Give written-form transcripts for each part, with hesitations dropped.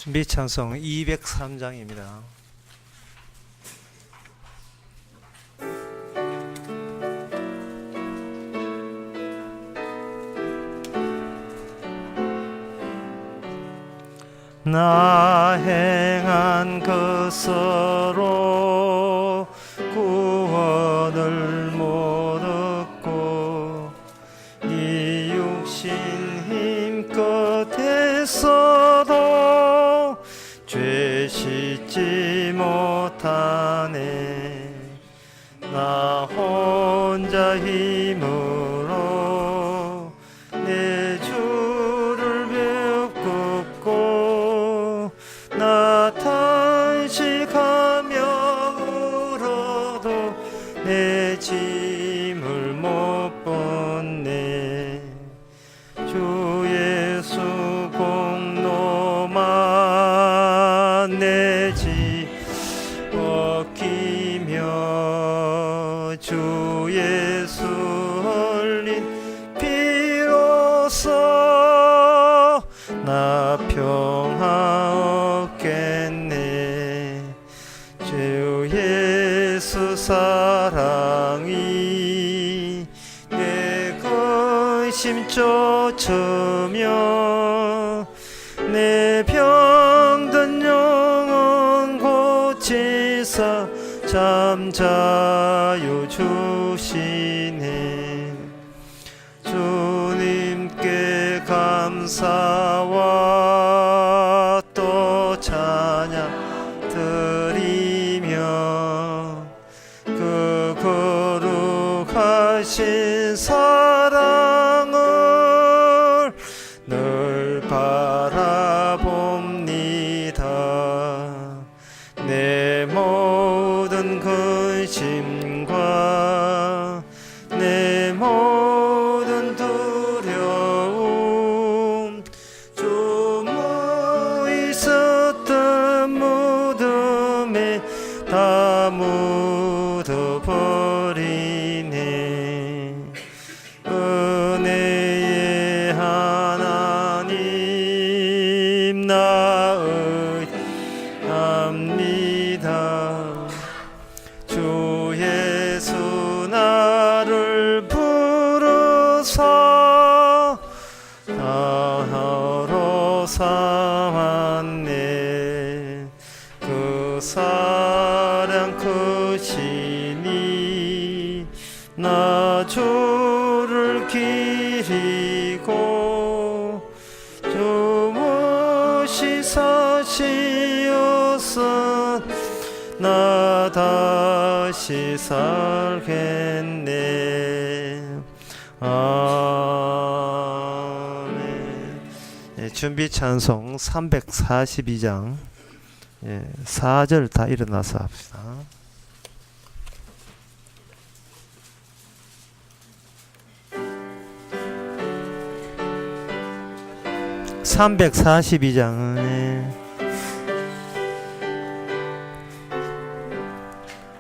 준비 찬송 203장입니다. 나 행한 것으로 구원을 못 얻고 이 육신 힘껏 했어도 죄 씻지 못하네. 나 혼자 힘으로 내 주를 뵙고 나 탄식하며 울어도 내 짐을 못 벗네. 주 예수 공로만 내 짐 벗기며 주 예수 흘린 피로써 나 평화 얻겠네. 주 예수 사랑이 내 근심 쫓으며 내 병든 영혼 고치사 잠자유 주시네. 주님께 감사와 또 찬양 드리며 그 거룩하신 사랑을 늘 바라봅니다. 내 모든 근심과 내 모든 두려움 주무 있었던 무덤에 다 묻어버리네. 은혜의 하나님 나 의합니다. 주 예수 나를 부르사 나로 삼았네. 그 사랑 크시니 나 주를 기리고 주무시 사시어서 나 다시 살겠네. 아멘. 준비 찬송 342장 4절 다 일어나서 합시다. (342장)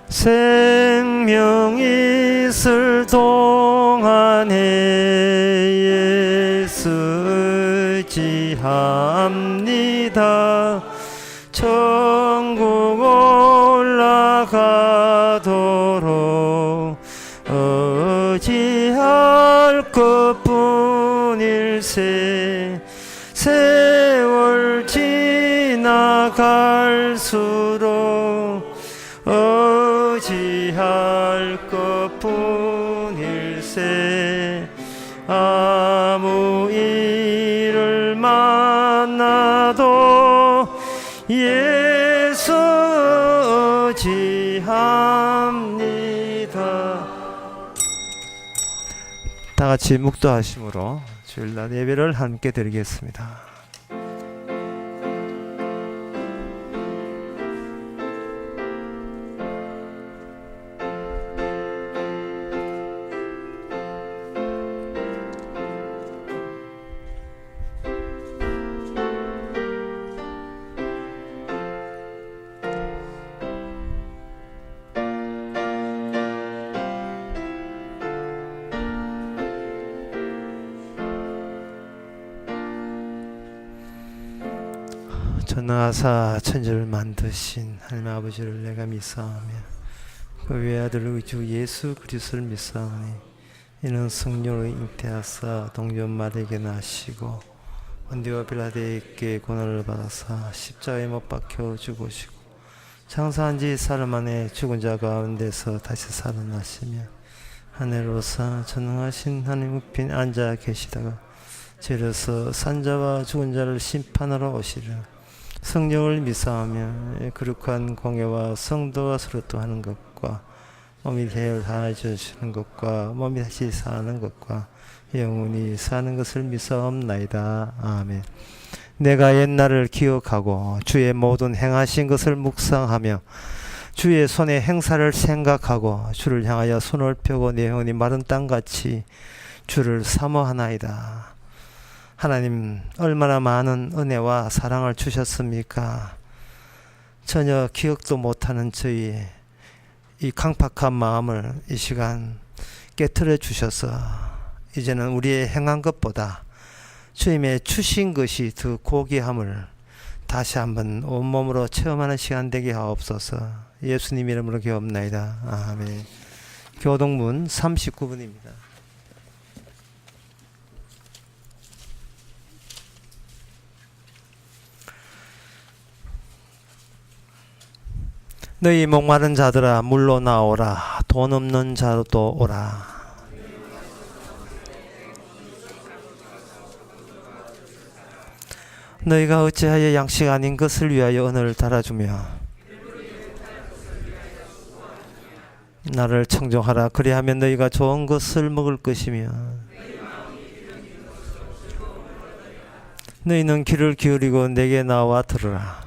생명 있을 동안에 예수 의지합니다. 천국 올라가도록 의지할 것뿐일세. 세월 지나갈수록 의지할 것뿐일세. 아무 일을 만나도 예수 의지합니다. 다 같이 묵도하심으로 주일날 예배를 함께 드리겠습니다. 전능하사 천지를 만드신 하나님 아버지를 내가 믿사오며 그 외아들 우리 주 예수 그리스도를 믿사오니 이는 성령으로 잉태하사 동전 마리에게 나시고 본디오 빌라도에게 고난을 받아사 십자가에 못 박혀 죽으시고 장사한 지 사흘 만에 죽은 자 가운데서 다시 살아나시며 하늘로서 전능하신 하나님 우편 앉아 계시다가 죄로서 산자와 죽은 자를 심판하러 오시리라. 성령을 믿사오며 거룩한 공예와 성도와 서로 하는 것과 몸이 대를 하여 주시는 것과 몸이 다시 사는 것과 영원히 사는 것을 믿사옵나이다. 아멘. 내가 옛날을 기억하고 주의 모든 행하신 것을 묵상하며 주의 손의 행사를 생각하고 주를 향하여 손을 펴고 내 영혼이 마른 땅같이 주를 사모하나이다. 하나님, 얼마나 많은 은혜와 사랑을 주셨습니까? 전혀 기억도 못하는 저희 이 강팍한 마음을 이 시간 깨트려 주셔서 이제는 우리의 행한 것보다 주님의 주신 것이 더 고귀함을 다시 한번 온몸으로 체험하는 시간 되게 하옵소서. 예수님 이름으로 기도합나이다. 아멘. 교동문 39분입니다. 너희 목마른 자들아 물로 나오라. 돈 없는 자도 오라. 너희가 어찌하여 양식 아닌 것을 위하여 언어를 달아주며 나를 청종하라. 그리하면 너희가 좋은 것을 먹을 것이며 너희는 귀를 기울이고 내게 나와 들으라.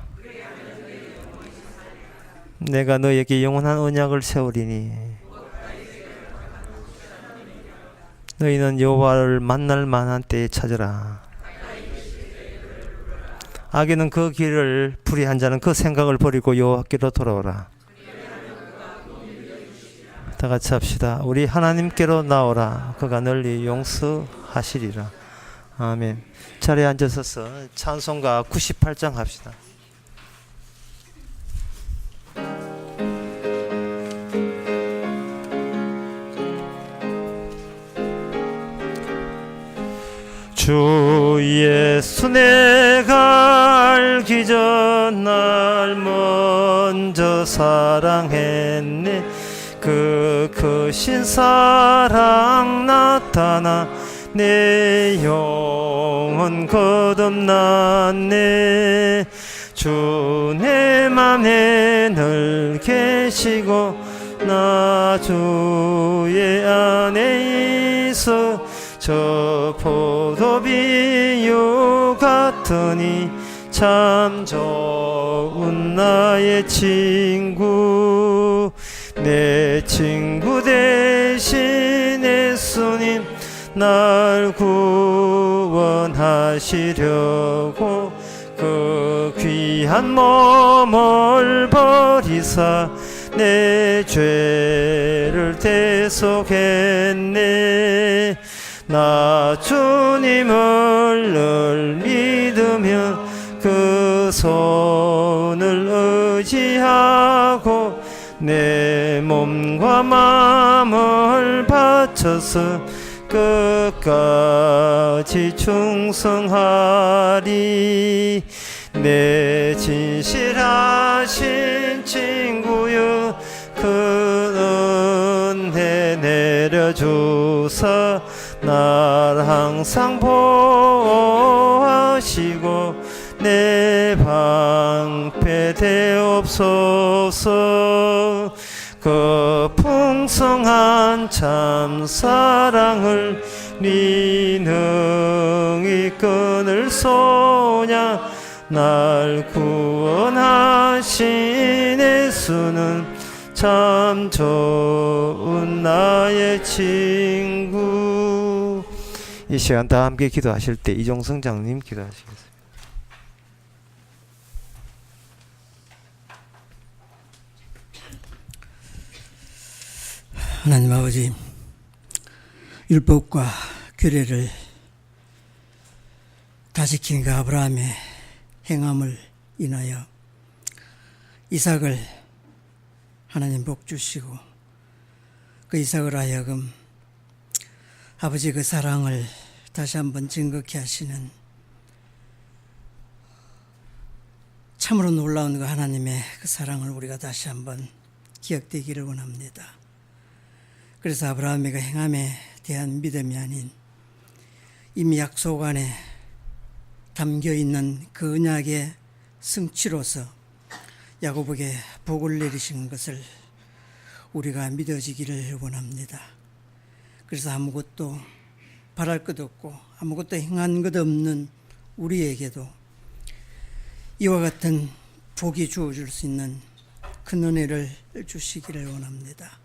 내가 너에게 영원한 언약을 세우리니 너희는 여호와를 만날 만한 때에 찾으라. 악인은 그 길을 불의한 자는 그 생각을 버리고 여호와께로 돌아오라. 다 같이 합시다. 우리 하나님께로 나오라. 그가 널리 용서하시리라. 아멘. 자리에 앉으셔서 찬송가 98장 합시다. 주 예수 내가 알기 전 날 먼저 사랑했네. 그 크신 사랑 나타나 내 영혼 거듭났네. 주 내 맘에 늘 계시고 나 주의 안에 있어 저 포도비유 같으니 참 좋은 나의 친구. 내 친구 대신 예수님 날 구원하시려고 그 귀한 몸을 버리사 내 죄를 대속했네. 나 주님을 늘 믿으며 그 손을 의지하고 내 몸과 마음을 바쳐서 끝까지 충성하리. 내 진실하신 친구여 그 은혜 내려주사 날 항상 보호하시고 내 방패 되옵소서. 그 풍성한 참 사랑을 네 능히 끊을 소냐. 날 구원하신 예수는 참 좋은 나의 친구. 이 시간 다 함께 기도하실 때 이종성 장님 기도하시겠습니다. 하나님 아버지, 율법과 규례를 다 지킨 그 아브라함의 행함을 인하여 이삭을 하나님 복 주시고 그 이삭을 하여금 아버지 그 사랑을 다시 한번 증거케 하시는 참으로 놀라운 그 하나님의 그 사랑을 우리가 다시 한번 기억되기를 원합니다. 그래서 아브라함의 그 행함에 대한 믿음이 아닌 이미 약속 안에 담겨있는 그 언약의 성취로서 야곱에게 복을 내리신 것을 우리가 믿어지기를 원합니다. 그래서 아무것도 바랄 것 없고 아무것도 행한 것 없는 우리에게도 이와 같은 복이 주어질 수 있는 큰 은혜를 주시기를 원합니다.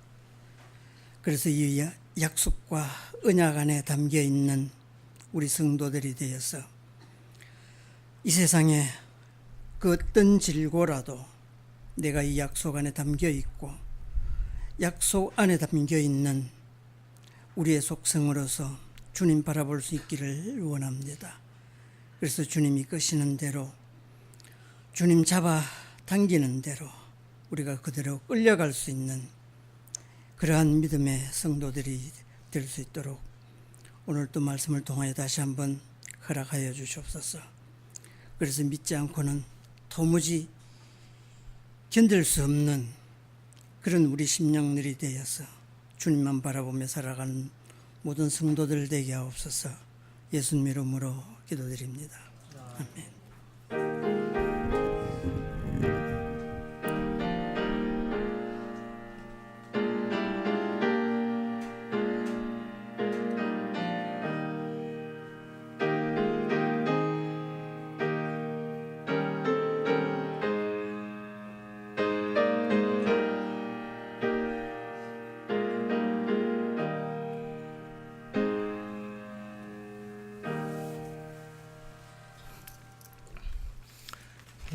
그래서 이 약속과 언약 안에 담겨있는 우리 성도들이 되어서 이 세상에 그 어떤 질고라도 내가 이 약속 안에 담겨있고 약속 안에 담겨있는 우리의 속성으로서 주님 바라볼 수 있기를 원합니다. 그래서 주님이 끄시는 대로 주님 잡아 당기는 대로 우리가 그대로 끌려갈 수 있는 그러한 믿음의 성도들이 될 수 있도록 오늘 또 말씀을 통하여 다시 한번 허락하여 주시옵소서. 그래서 믿지 않고는 도무지 견딜 수 없는 그런 우리 심령들이 되어서 주님만 바라보며 살아가는 모든 성도들 되게 하옵소서. 예수님 이름으로 기도드립니다. 아멘.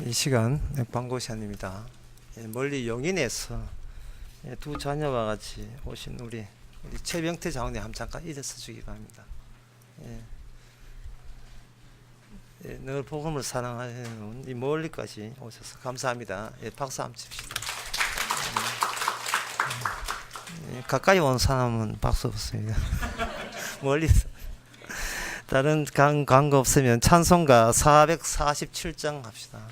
이 시간 광고 시간입니다. 멀리 용인에서 두 자녀와 같이 오신 우리 최병태 장로님 한번 잠깐 일어서 주기 바랍니다. 늘 복음을 사랑하는 이 멀리까지 오셔서 감사합니다. 박수 한번 칩시다. 가까이 온 사람은 박수 없습니다. 멀리서. 다른 광고 없으면 찬송가 447장 합시다.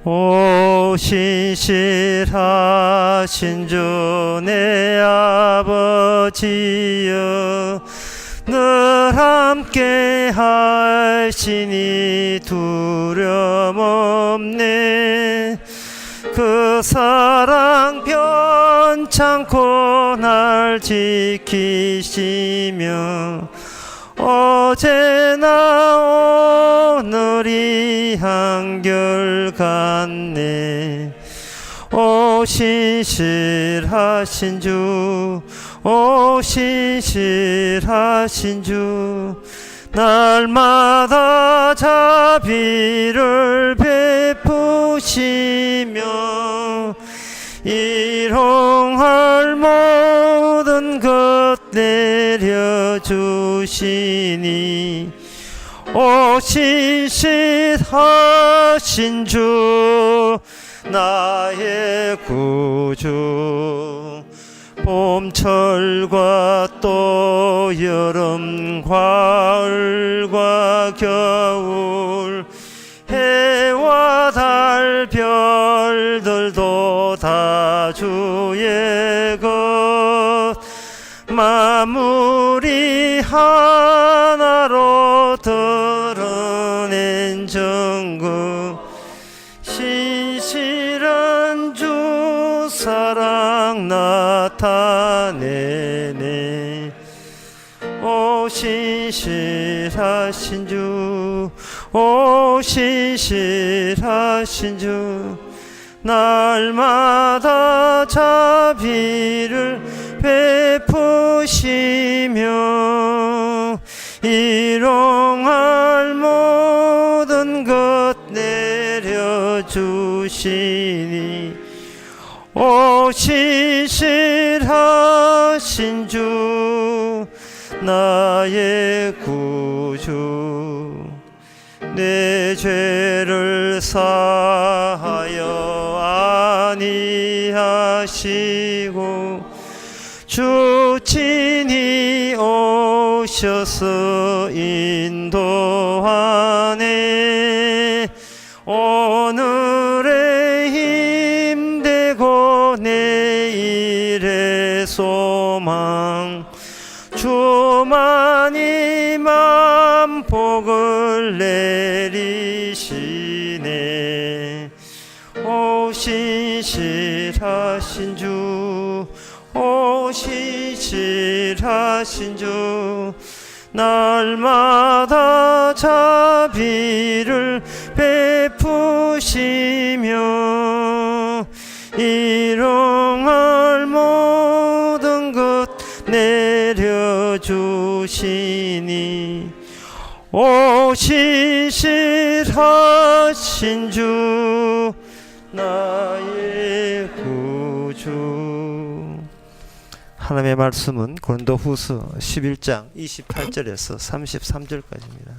오 신실하신 주 내 아버지여 늘 함께 하시니 두려움 없네. 그 사랑 변찮고 날 지키시며 어제나 오늘이 한결같네. 오 신실하신 주, 오 신실하신 주, 날마다 자비를 베푸시며 일용할 모든 것 내려주시니 오 신실하신 주 나의 구주. 봄철과 또 여름 가을과 겨울 해와 달 별들도 다 주의 것 만물이 하나로 드러낸 정금 신실한 주 사랑 나타내네. 오 신실하신 주, 오 신실하신 주, 날마다 자비를 베푸시며 일용할 모든 것 내 내려주시니 오신실하신 주 나의 구주 내 죄를 사하여 아니하시고 주 친히 오셔서 인도하네 오늘의 힘되고 내일의 소망 주만이 만복을 내리시네 오신실하신 주 오신실하신 주 날마다 자비를 베푸시며 일용할 모든 것 내려주시니 오신실하신 주 나의 구주. 하나님의 말씀은 고린도후서 11장 28절에서 33절까지입니다.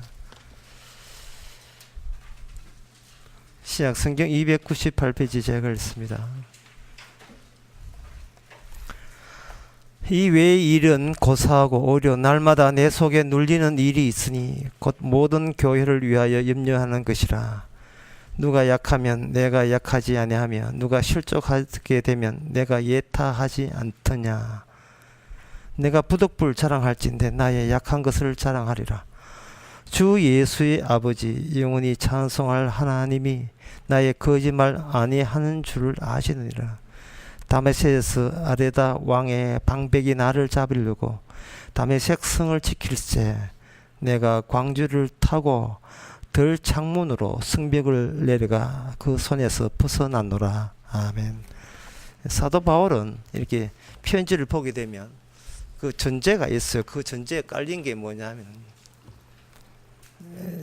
신약성경 298페이지 제가 읽습니다. 이 외의 일은 고사하고 오히려 날마다 내 속에 눌리는 일이 있으니 곧 모든 교회를 위하여 염려하는 것이라. 누가 약하면 내가 약하지 아니하며 누가 실족하게 되면 내가 예타하지 않더냐. 내가 부득불 자랑할진대 나의 약한 것을 자랑하리라. 주 예수의 아버지 영원히 찬송할 하나님이 나의 거짓말 아니하는 줄을 아시느니라. 다메섹에서 아레다 왕의 방백이 나를 잡으려고 다메섹 성을 지킬세 내가 광주를 타고 들 창문으로 성벽을 내려가 그 손에서 벗어났노라. 아멘. 사도 바울은 이렇게 편지를 보게 되면 그 전제가 있어요. 그 전제에 깔린 게 뭐냐면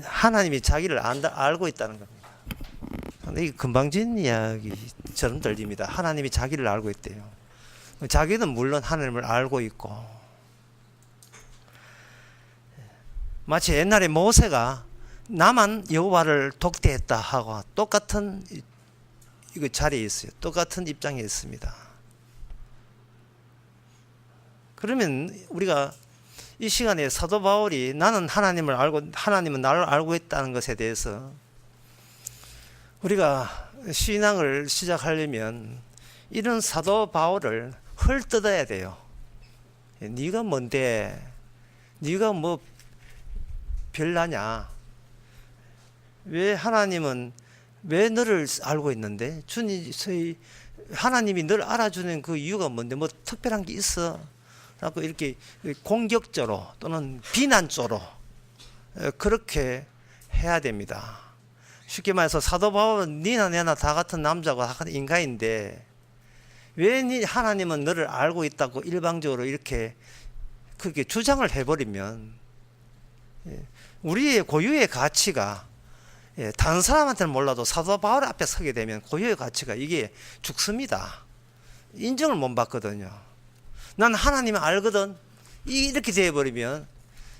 하나님이 자기를 알고 있다는 겁니다. 이게 금방진 이야기처럼 들립니다. 하나님이 자기를 알고 있대요. 자기는 물론 하나님을 알고 있고 마치 옛날에 모세가 나만 여호와를 독대했다 하고 똑같은 이거 자리에 있어요. 똑같은 입장에 있습니다. 그러면 우리가 이 시간에 사도 바울이 나는 하나님을 알고 하나님은 나를 알고 있다는 것에 대해서 우리가 신앙을 시작하려면 이런 사도 바울을 헐뜯어야 돼요. 네가 뭔데? 네가 뭐 별나냐? 왜 하나님은 왜 너를 알고 있는데? 하나님이 널 알아주는 그 이유가 뭔데? 뭐 특별한 게 있어? 라고 이렇게 공격적으로 또는 비난적으로 그렇게 해야 됩니다. 쉽게 말해서 사도 바울은 니나 내나 다 같은 남자고 다 같은 인간인데 왜 하나님은 너를 알고 있다고 일방적으로 이렇게 그렇게 주장을 해버리면 우리의 고유의 가치가 다른 사람한테는 몰라도 사도 바울 앞에 서게 되면 고유의 가치가 이게 죽습니다. 인정을 못 받거든요. 난 하나님을 알거든. 이렇게 되어버리면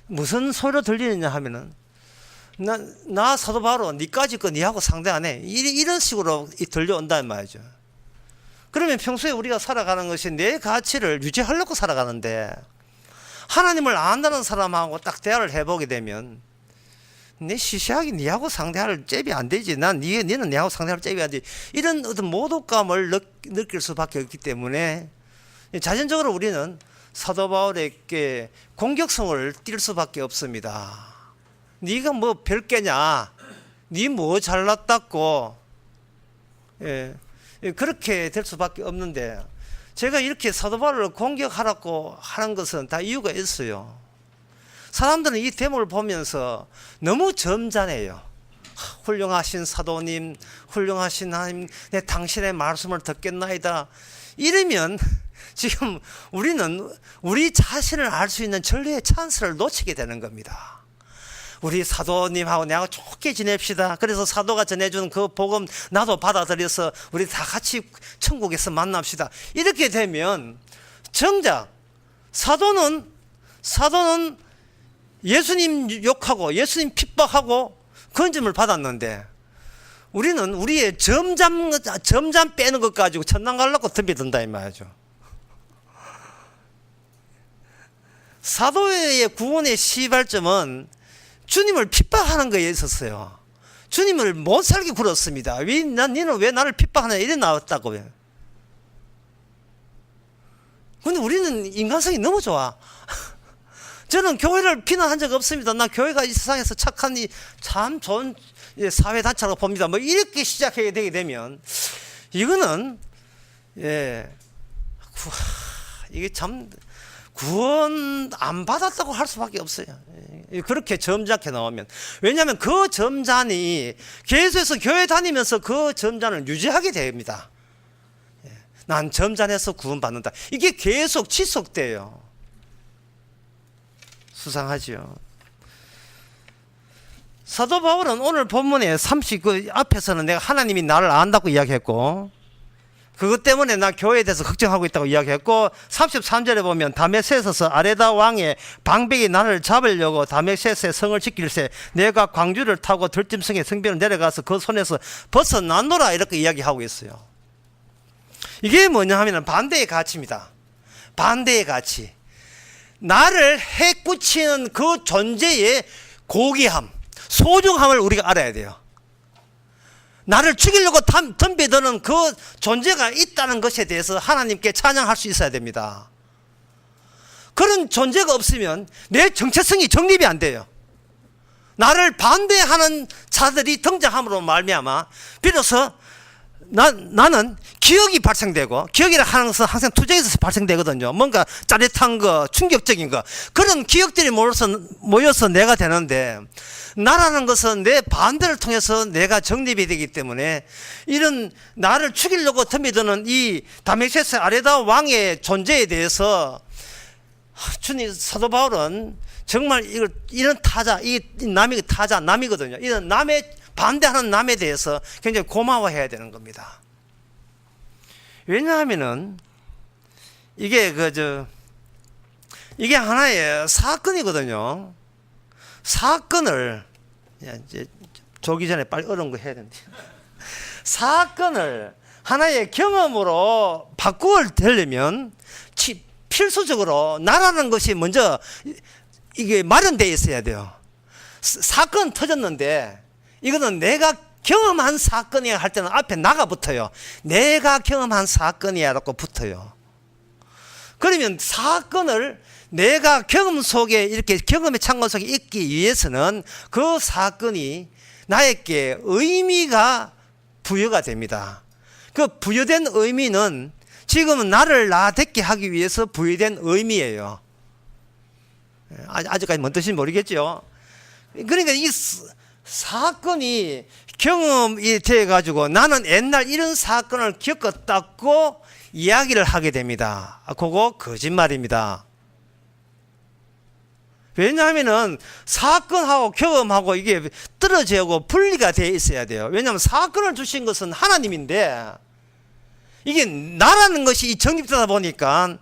무슨 소리로 들리느냐 하면은 나 사도 바울은 니까지 거 니하고 상대 안 해. 이런 식으로 들려온다는 말이죠. 그러면 평소에 우리가 살아가는 것이 내 가치를 유지하려고 살아가는데 하나님을 안다는 사람하고 딱 대화를 해보게 되면 내 시시하게 니하고 상대할 잽이 안 되지. 니는 니하고 상대할 잽이 안 되지. 이런 어떤 모독감을 느낄 수밖에 없기 때문에 자연적으로 우리는 사도 바울에게 공격성을 띌 수밖에 없습니다. 네가 뭐 별개냐? 네 뭐 잘났다고? 그렇게 될 수밖에 없는데 제가 이렇게 사도 바울을 공격하라고 하는 것은 다 이유가 있어요. 사람들은 이 대목을 보면서 너무 점잖해요. 훌륭하신 사도님, 훌륭하신 하나님, 내 당신의 말씀을 듣겠나이다. 이러면 지금 우리는 우리 자신을 알 수 있는 전례의 찬스를 놓치게 되는 겁니다. 우리 사도님하고 내가 좋게 지냅시다. 그래서 사도가 전해주는 그 복음 나도 받아들여서 우리 다 같이 천국에서 만납시다. 이렇게 되면 정작 사도는 예수님 욕하고 예수님 핍박하고 건짐을 받았는데 우리는 우리의 점잠 빼는 것 가지고 천당 가려고 덤비든다 이 말이죠. 사도의 구원의 시발점은 주님을 핍박하는 거에 있었어요. 주님을 못 살게 굴었습니다. 너는 왜 나를 핍박하냐 이래 나왔다고요. 근데 우리는 인간성이 너무 좋아. 저는 교회를 비난한 적 없습니다. 나 교회가 이 세상에서 착한 참 좋은 사회단체라고 봅니다. 뭐 이렇게 시작하게 되게 되면 이거는 이게 참 구원 안 받았다고 할 수밖에 없어요. 그렇게 점잖게 나오면. 왜냐하면 그 점잔이 계속해서 교회 다니면서 그 점잔을 유지하게 됩니다. 난 점잔해서 구원 받는다. 이게 계속 지속돼요. 수상하지요. 사도 바울은 오늘 본문에 30 앞에서는 내가 하나님이 나를 안다고 이야기했고 그것 때문에 나 교회에 대해서 걱정하고 있다고 이야기했고 33절에 보면 다메섹에서 아레다 왕의 방백이 나를 잡으려고 다메섹의 성을 지킬세 내가 광주를 타고 들짐승의 성벽을 내려가서 그 손에서 벗어나노라 이렇게 이야기하고 있어요. 이게 뭐냐 하면 반대의 가치입니다. 반대의 가치. 나를 해꾸치는 그 존재의 고귀함, 소중함을 우리가 알아야 돼요. 나를 죽이려고 덤비드는 그 존재가 있다는 것에 대해서 하나님께 찬양할 수 있어야 됩니다. 그런 존재가 없으면 내 정체성이 정립이 안 돼요. 나를 반대하는 자들이 등장함으로 말미암아 비로소 나는 기억이 발생되고 기억이라 하는 것은 항상 투쟁에서 발생되거든요. 뭔가 짜릿한 거, 충격적인 거 그런 기억들이 모여서 내가 되는데 나라는 것은 내 반대를 통해서 내가 정립이 되기 때문에 이런 나를 죽이려고 덤비드는 이 다메섹 아레다 왕의 존재에 대해서 주님 사도 바울은 정말 이런 타자, 이 남이 타자 남이거든요. 이런 남의 반대하는 남에 대해서 굉장히 고마워해야 되는 겁니다. 왜냐하면은 이게 이게 하나의 사건이거든요. 사건을 이제 조기 전에 빨리 어려운 거 해야 되는데 사건을 하나의 경험으로 바꾸려면 필수적으로 나라는 것이 먼저 이게 마련되어 있어야 돼요. 사건 터졌는데 이거는 내가 경험한 사건이야 할 때는 앞에 나가 붙어요. 내가 경험한 사건이야 라고 붙어요. 그러면 사건을 내가 경험 속에 이렇게 경험의 창고 속에 있기 위해서는 그 사건이 나에게 의미가 부여가 됩니다. 그 부여된 의미는 지금은 나를 나답게 하기 위해서 부여된 의미예요. 아직까지 뭔 뜻인지 모르겠죠. 그러니까 이 사건이 경험이 돼가지고 나는 옛날 이런 사건을 겪었다고 이야기를 하게 됩니다. 그거 거짓말입니다. 왜냐하면은 사건하고 경험하고 이게 떨어지고 분리가 되어 있어야 돼요. 왜냐하면 사건을 주신 것은 하나님인데 이게 나라는 것이 정립되다 보니까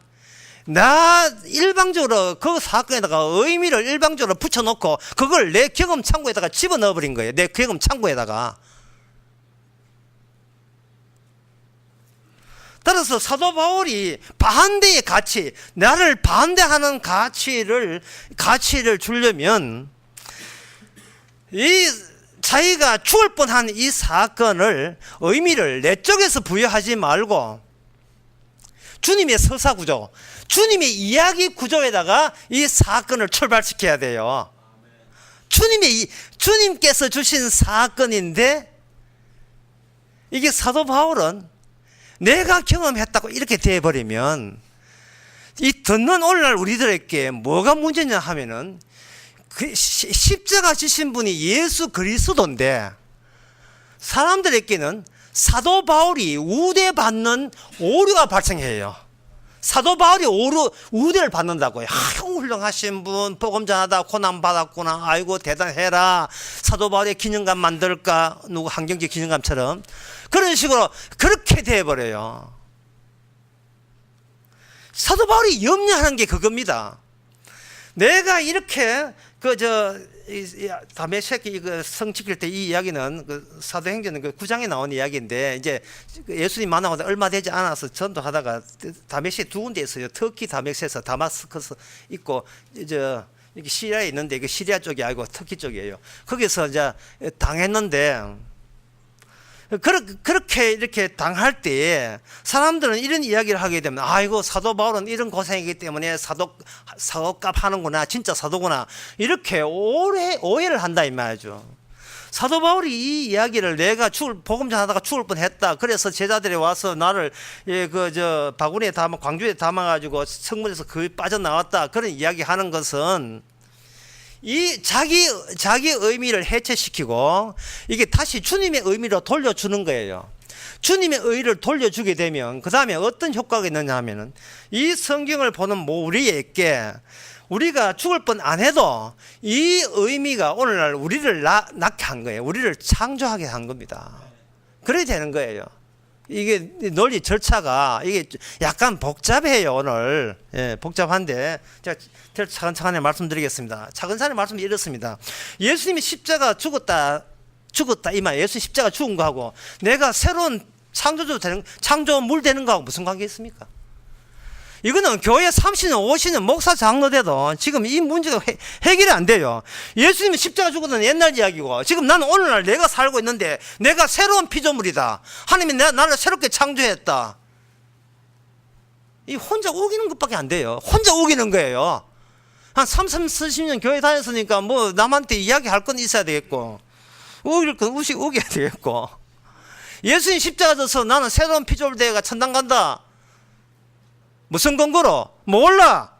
나 일방적으로 그 사건에다가 의미를 일방적으로 붙여놓고 그걸 내 경험 창고에다가 집어넣어 버린 거예요. 내 경험 창고에다가. 따라서 사도 바울이 반대의 가치, 나를 반대하는 가치를 주려면 이 자기가 죽을 뻔한 이 사건을 의미를 내 쪽에서 부여하지 말고 주님의 서사구조, 주님의 이야기 구조에다가 이 사건을 출발시켜야 돼요. 주님께서 주신 사건인데 이게 사도 바울은 내가 경험했다고 이렇게 돼버리면 이 듣는 오늘날 우리들에게 뭐가 문제냐 하면은 그 십자가 지신 분이 예수 그리스도인데 사람들에게는 사도 바울이 우대받는 오류가 발생해요. 사도 바울이 우대를 받는다고요. 훌륭하신 분, 복음 전하다 고난 받았구나. 아이고 대단해라. 사도 바울의 기념관 만들까? 누구 한경제 기념관처럼 그런 식으로 그렇게 돼버려요. 사도 바울이 염려하는 게 그겁니다. 내가 이렇게 다메섹 성 지킬 때 이 이야기는 사도행전 9장에 나온 이야기인데, 이제 예수님 만나고 얼마 되지 않아서 전도하다가 다메섹 두 군데 있어요. 터키 다메섹에서 다마스커스 있고, 이게 시리아에 있는데, 그 시리아 쪽이 아니고 터키 쪽이에요. 거기서 이제 당했는데, 그렇게 이렇게 당할 때에 사람들은 이런 이야기를 하게 되면, 아이고 사도 바울은 이런 고생이기 때문에 사도값 하는구나, 진짜 사도구나, 이렇게 오해를 한다 이 말이죠. 사도 바울이 이 이야기를 내가 복음 전하다가 죽을 뻔했다, 그래서 제자들이 와서 나를 바구니에 담아 광주에 담아가지고 성문에서 거의 빠져나왔다, 그런 이야기 하는 것은 이 자기 의미를 해체시키고 이게 다시 주님의 의미로 돌려주는 거예요. 주님의 의를 돌려주게 되면 그 다음에 어떤 효과가 있느냐 하면은, 이 성경을 보는 우리에게 우리가 죽을 뻔 안 해도 이 의미가 오늘날 우리를 낳게 한 거예요. 우리를 창조하게 한 겁니다. 그래야 되는 거예요. 이게 논리 절차가 이게 약간 복잡해요. 오늘 복잡한데 제가 차근차근히 말씀드리겠습니다. 차근차근히 말씀이 이렇습니다. 예수님이 십자가 죽었다 이 말, 예수 십자가 죽은 거하고 내가 새로운 창조물 되는 거하고 무슨 관계 있습니까? 이거는 교회 30년 50년 목사 장로 돼도 지금 이 문제가 해결이 안 돼요. 예수님이 십자가 죽었던 옛날 이야기고, 지금 나는 오늘날 내가 살고 있는데 내가 새로운 피조물이다. 하나님이 나를 새롭게 창조했다. 이 혼자 우기는 것밖에 안 돼요. 혼자 우기는 거예요. 한 40년 교회 다녔으니까 뭐 남한테 이야기할 건 있어야 되겠고, 우길 건 우겨야 되겠고, 예수님 십자가 져서 나는 새로운 피조물 되어가 천당 간다. 무슨 근거로? 몰라.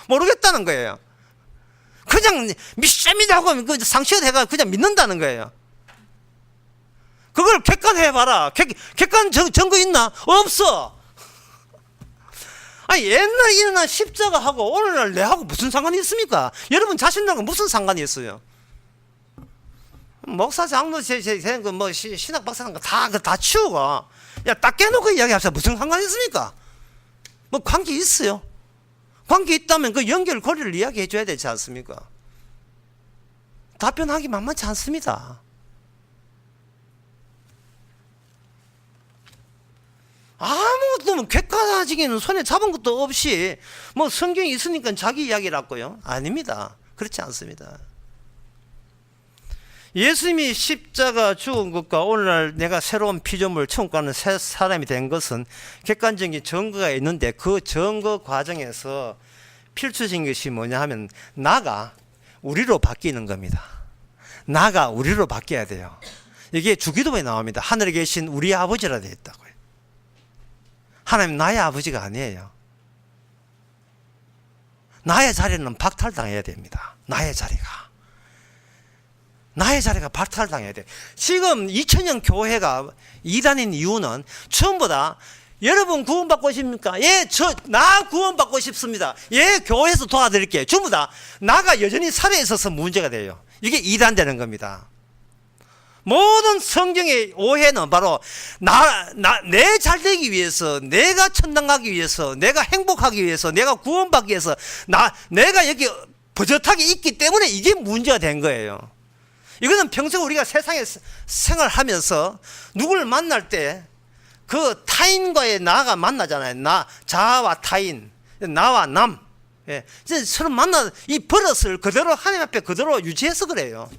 모르겠다는 거예요. 그냥 믿습니다 하고 상식을 해가 그냥 믿는다는 거예요. 그걸 객관해봐라. 객관 증거 있나? 없어. 아니, 옛날에 일어난 십자가하고 오늘날 내하고 무슨 상관이 있습니까? 여러분 자신들하고 무슨 상관이 있어요? 목사 장로 뭐 신학 박사는 거 다 치우고, 야, 딱 깨놓고 이야기합시다. 무슨 상관이 있습니까? 뭐 관계 있어요. 관계 있다면 그 연결고리를 이야기해 줘야 되지 않습니까? 답변하기 만만치 않습니다. 아무것도 뭐 객관화지기는 손에 잡은 것도 없이 뭐 성경이 있으니까 자기 이야기라고요? 아닙니다. 그렇지 않습니다. 예수님이 십자가 죽은 것과 오늘날 내가 새로운 피조물 천국 가는 새 사람이 된 것은 객관적인 증거가 있는데, 그 증거 과정에서 필수적인 것이 뭐냐 하면 나가 우리로 바뀌는 겁니다. 나가 우리로 바뀌어야 돼요. 이게 주기도에 나옵니다. 하늘에 계신 우리 아버지라 되어 있다고요. 하나님 나의 아버지가 아니에요. 나의 자리는 박탈당해야 됩니다. 나의 자리가 박탈당해야 돼. 지금 2000년 교회가 이단인 이유는 전부 다 여러분 구원받고 싶습니까? 예, 나 구원받고 싶습니다. 예, 교회에서 도와드릴게요. 전부 다 나가 여전히 살아있어서 문제가 돼요. 이게 이단되는 겁니다. 모든 성경의 오해는 바로 내 잘되기 위해서, 내가 천당 가기 위해서, 내가 행복하기 위해서, 내가 구원받기 위해서, 내가 여기 버젓하게 있기 때문에 이게 문제가 된 거예요. 이거는 평생 우리가 세상에 생활하면서 누구를 만날 때 그 타인과의 나가 만나잖아요. 자아와 타인, 나와 남. 예. 서로 만나 이 버릇을 그대로 하나님 앞에 그대로 유지해서 그래요.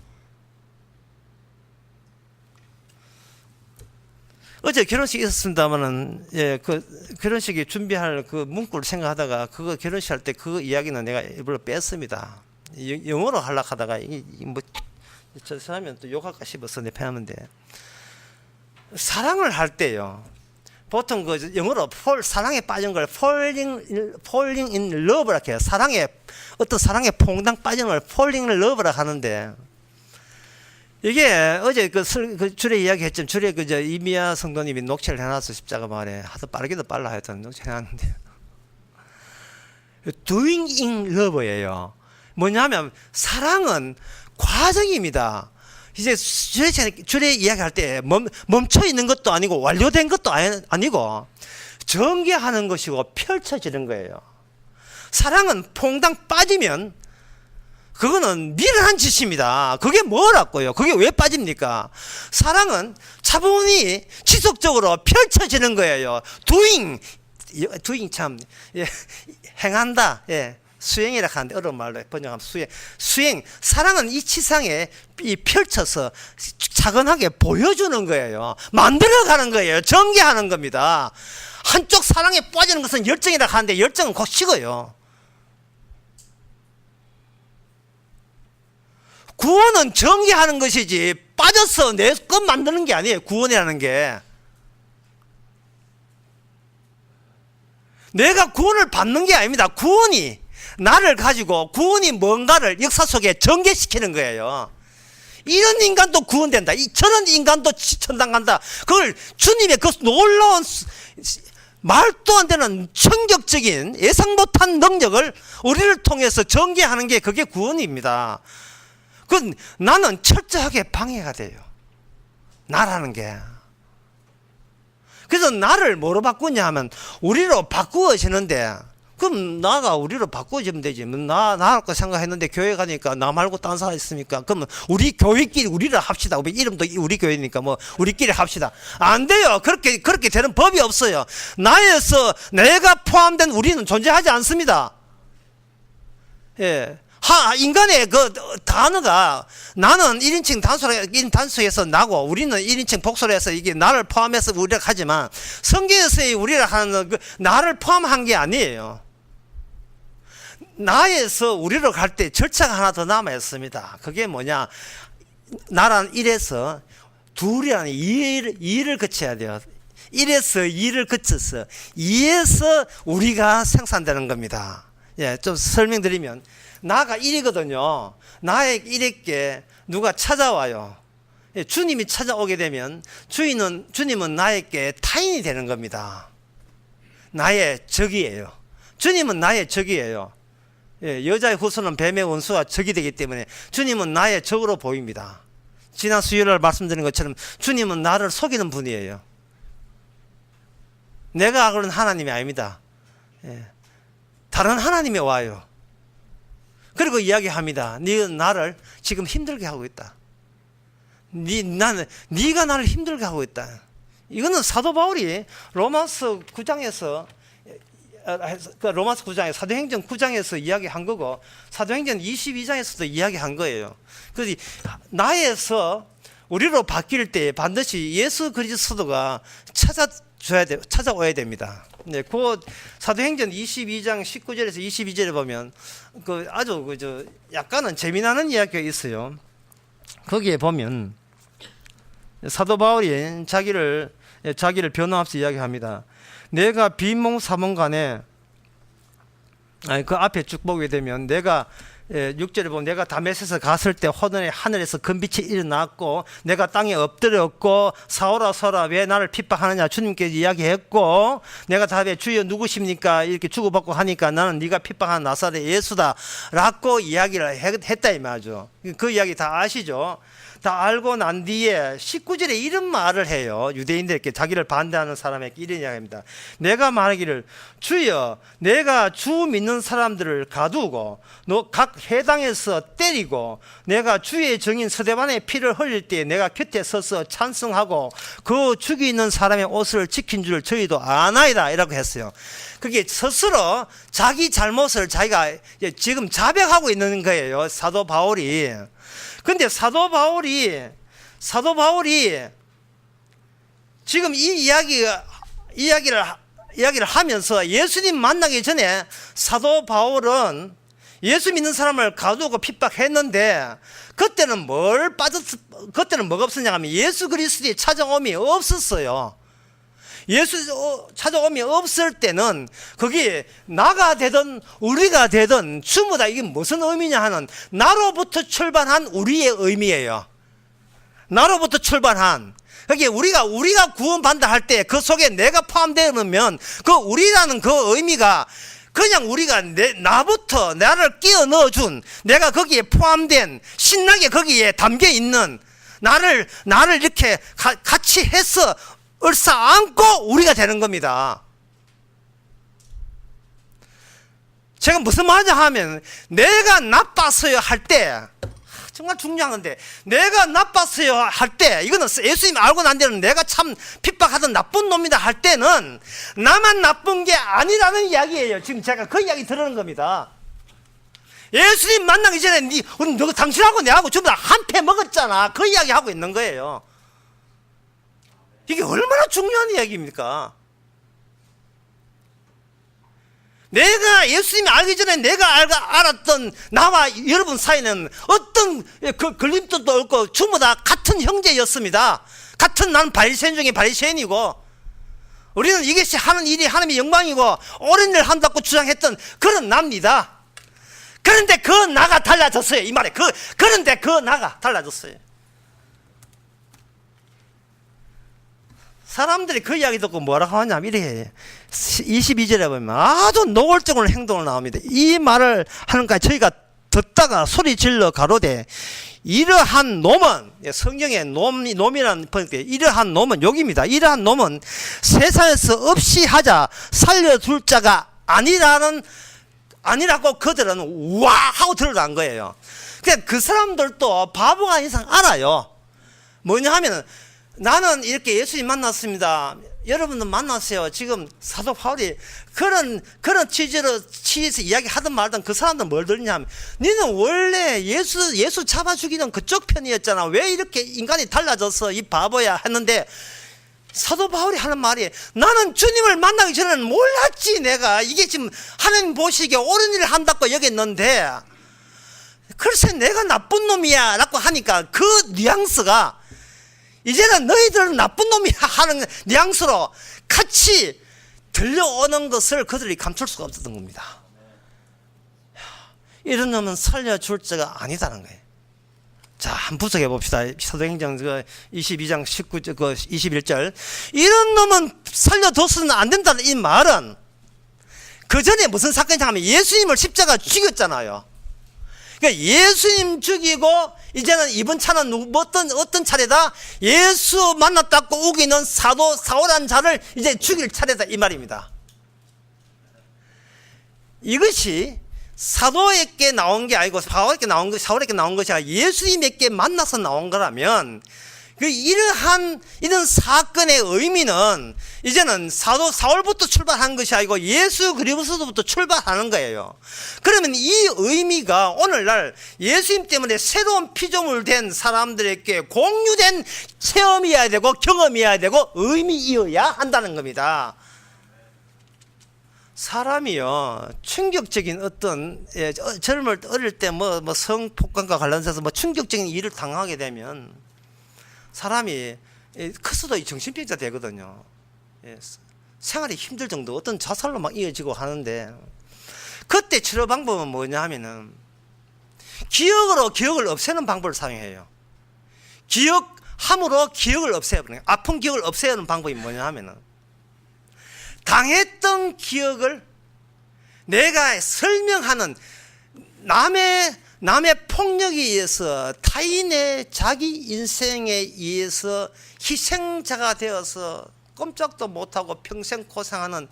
어제 결혼식이 있었습니다만은, 예, 결혼식에 준비할 그 문구를 생각하다가 그거 결혼식 할 때 그 이야기는 내가 일부러 뺐습니다. 영어로 하려고 하다가 저 사람은 또 욕할까 싶어서 내패하는데, 사랑을 할 때요, 보통 영어로 사랑에 빠진 걸 falling in love라고 해요. 어떤 사랑에 퐁당 빠진 걸 falling in love라고 하는데, 이게 어제 그 줄에 이야기했지만 줄에 그저 이미야 성도님이 녹취를 해놨어. 십자가 말에 하도 빠르게도 빨라 하여튼 녹취해놨는데 doing in love예요. 뭐냐면 사랑은 과정입니다. 이제 줄에 이야기할 때 멈춰 있는 것도 아니고 완료된 것도 아니고 전개하는 것이고 펼쳐지는 거예요. 사랑은 퐁당 빠지면 그거는 미련한 짓입니다. 그게 뭐라고요? 그게 왜 빠집니까? 사랑은 차분히 지속적으로 펼쳐지는 거예요. doing 참 행한다. 수행이라 하는데 어려운 말로 번역하면 수행. 사랑은 이 치상에 펼쳐서 차근하게 보여주는 거예요. 만들어가는 거예요. 전개하는 겁니다. 한쪽 사랑에 빠지는 것은 열정이라 하는데 열정은 곧 식어요. 구원은 전개하는 것이지 빠져서 내 것 만드는 게 아니에요. 구원이라는 게. 내가 구원을 받는 게 아닙니다. 구원이 나를 가지고 구원이 뭔가를 역사 속에 전개시키는 거예요. 이런 인간도 구원된다. 저런 인간도 천당 간다. 그걸 주님의 그 놀라운 말도 안 되는 충격적인 예상 못한 능력을 우리를 통해서 전개하는 게 그게 구원입니다. 그건 나는 철저하게 방해가 돼요. 나라는 게. 그래서 나를 뭐로 바꾸냐 하면 우리로 바꾸어지는데 그럼 나가 우리로 바꾸어지면 되지. 나할 거 생각했는데 교회 가니까 나 말고 딴 사람 있습니까? 그러면 우리 교회끼리 우리를 합시다. 이름도 우리 교회니까 뭐 우리끼리 합시다. 안 돼요. 그렇게 되는 법이 없어요. 나에서 내가 포함된 우리는 존재하지 않습니다. 예. 인간의 그 단어가 나는 1인칭 단수에서 나고 우리는 1인칭 복수로 해서 이게 나를 포함해서 우리라 하지만 성경에서의 우리라 하는 그 나를 포함한 게 아니에요. 나에서 우리로 갈 때 절차가 하나 더 남아 있습니다. 그게 뭐냐? 나란 1에서 둘이라는 2를 거쳐야 돼요. 1에서 2를 거쳐서 2에서 우리가 생산되는 겁니다. 예, 좀 설명드리면 나가 1이거든요. 나의 1에게 누가 찾아와요. 주님이 찾아오게 되면 주님은 나에게 타인이 되는 겁니다. 나의 적이에요. 주님은 나의 적이에요. 여자의 후손은 뱀의 원수와 적이 되기 때문에 주님은 나의 적으로 보입니다. 지난 수요일날 말씀드린 것처럼 주님은 나를 속이는 분이에요. 내가 그런 하나님이 아닙니다. 다른 하나님이 와요. 그리고 이야기합니다. 네가 나를 지금 힘들게 하고 있다. 네가 나를 힘들게 하고 있다. 이거는 사도 바울이 로마서 9장에서 사도행전 9장에서 이야기한 거고 사도행전 22장에서도 이야기한 거예요. 그래서 나에서 우리로 바뀔 때 반드시 예수 그리스도가 찾아와야 됩니다. 네, 그 사도행전 22장 19절에서 22절에 보면 그 아주 약간은 재미나는 이야기가 있어요. 거기에 보면 사도 바울이 자기를 변호하면서 이야기합니다. 내가 비몽사몽간에 그 앞에 쭉 보게 되면 내가 6절에 보면 내가 다메섹에서 갔을 때 하늘에서 금빛이 일어났고 내가 땅에 엎드렸고 사오라 사오라 왜 나를 핍박하느냐 주님께서 이야기했고 내가 답에 주여 누구십니까 이렇게 주고받고 하니까 나는 네가 핍박한 나사렛 예수다 라고 이야기를 했다 이 말이죠. 그 이야기 다 아시죠? 다 알고 난 뒤에 19절에 이런 말을 해요. 유대인들에게 자기를 반대하는 사람에게 이런 이야기합니다. 내가 말하기를 주여 내가 주 믿는 사람들을 가두고 각 회당에서 때리고 내가 주의 정인 스데반의 피를 흘릴 때 내가 곁에 서서 찬송하고 그 죽이는 사람의 옷을 지킨 줄 저희도 아나이다 이라고 했어요. 그게 스스로 자기 잘못을 자기가 지금 자백하고 있는 거예요. 사도 바울이. 근데 사도 바울이 지금 이 이야기를 하면서 예수님 만나기 전에 사도 바울은 예수 믿는 사람을 가두고 핍박했는데 그때는 뭐가 없었냐 하면 예수 그리스도의 찾아옴이 없었어요. 예수 찾아옴이 없을 때는 그게 나가 되든 우리가 되든 전부 다 이게 무슨 의미냐 하는 나로부터 출발한 우리의 의미예요. 나로부터 출발한, 그게 우리가 구원받는다 할 때 그 속에 내가 포함되면 그 우리라는 그 의미가 그냥 우리가 나부터 나를 끼워 넣어준, 내가 거기에 포함된, 신나게 거기에 담겨 있는 나를 이렇게 같이 해서 얼싸안고 우리가 되는 겁니다. 제가 무슨 말이냐 하면, 내가 나빴어요 할 때, 정말 중요한 건데, 내가 나빴어요 할 때, 이거는 예수님이 알고 난 뒤에는 내가 참 핍박하던 나쁜 놈이다 할 때는 나만 나쁜 게 아니라는 이야기예요. 지금 제가 그 이야기 들으는 겁니다. 예수님 만나기 전에 너 당신하고 내하고 전부 다 한 패 먹었잖아. 그 이야기 하고 있는 거예요. 이게 얼마나 중요한 이야기입니까? 내가 예수님이 알기 전에 내가 알았던 나와 여러분 사이는 어떤 그 걸림돌도 없고 전부 다 같은 형제였습니다. 같은 난 바리새인 중에 바리새인이고, 우리는 이것이 하는 일이 하나님의 영광이고 옳은 일을 한다고 주장했던 그런 나입니다. 그런데 그 나가 달라졌어요. 이 말에 그런데 그 나가 달라졌어요. 사람들이 그 이야기 듣고 뭐라고 하냐면 이렇게 22절에 보면 아주 노골적으로 행동을 나옵니다. 이 말을 하는까 저희가 듣다가 소리 질러 가로되, 이러한 놈은, 성경에 놈이라는 번역돼, 이러한 놈은 여기입니다. 이러한 놈은 세상에서 없이 하자 살려둘 자가 아니라고 그들은 우와 하고 들어간 거예요. 그러니까 그 사람들도 바보가 아닌 이상 알아요. 뭐냐 하면, 나는 이렇게 예수님 만났습니다. 여러분도 만났어요. 지금 사도 바울이 그런 취지에서 이야기하든 말든 그 사람들은 뭘 들으냐면, 너는 원래 예수 잡아 죽이는 그쪽 편이었잖아. 왜 이렇게 인간이 달라졌어 이 바보야 했는데, 사도 바울이 하는 말이, 나는 주님을 만나기 전에는 몰랐지. 내가 이게 지금 하나님 보시기에 옳은 일을 한다고 여겼는데, 글쎄 내가 나쁜 놈이야 라고 하니까 그 뉘앙스가 이제는 너희들은 나쁜 놈이야 하는 뉘앙스로 같이 들려오는 것을 그들이 감출 수가 없었던 겁니다. 이런 놈은 살려줄 자가 아니다는 거예요. 자, 한번 분석해 봅시다. 사도행전 22장 19절, 21절. 이런 놈은 살려둬서는 안 된다는 이 말은, 그 전에 무슨 사건이냐 하면 예수님을 십자가 죽였잖아요. 그러니까 예수님 죽이고 이제는 이번 차는 어떤 차례다? 예수 만났다고 우기는 사도 사울한 자를 이제 죽일 차례다 이 말입니다. 이것이 사도에게 나온 게 아니고 사울에게 나온 것이 아니라 예수님에게 만나서 나온 거라면, 이런 사건의 의미는 이제는 사도 사울부터 출발한 것이 아니고 예수 그리스도부터 출발하는 거예요. 그러면 이 의미가 오늘날 예수님 때문에 새로운 피조물 된 사람들에게 공유된 체험이어야 되고 경험이어야 되고 의미이어야 한다는 겁니다. 사람이요, 충격적인 어떤, 어릴 때 성폭행과 관련해서 충격적인 일을 당하게 되면 사람이 커서도 정신병자 되거든요. 생활이 힘들 정도, 어떤 자살로 막 이어지고 하는데, 그때 치료 방법은 뭐냐 하면은 기억으로 기억을 없애는 방법을 사용해요. 기억함으로 기억을 없애버려요. 아픈 기억을 없애는 방법이 뭐냐 하면은, 당했던 기억을 내가 설명하는, 남의 폭력에 의해서, 타인의 자기 인생에 의해서 희생자가 되어서 꼼짝도 못하고 평생 고생하는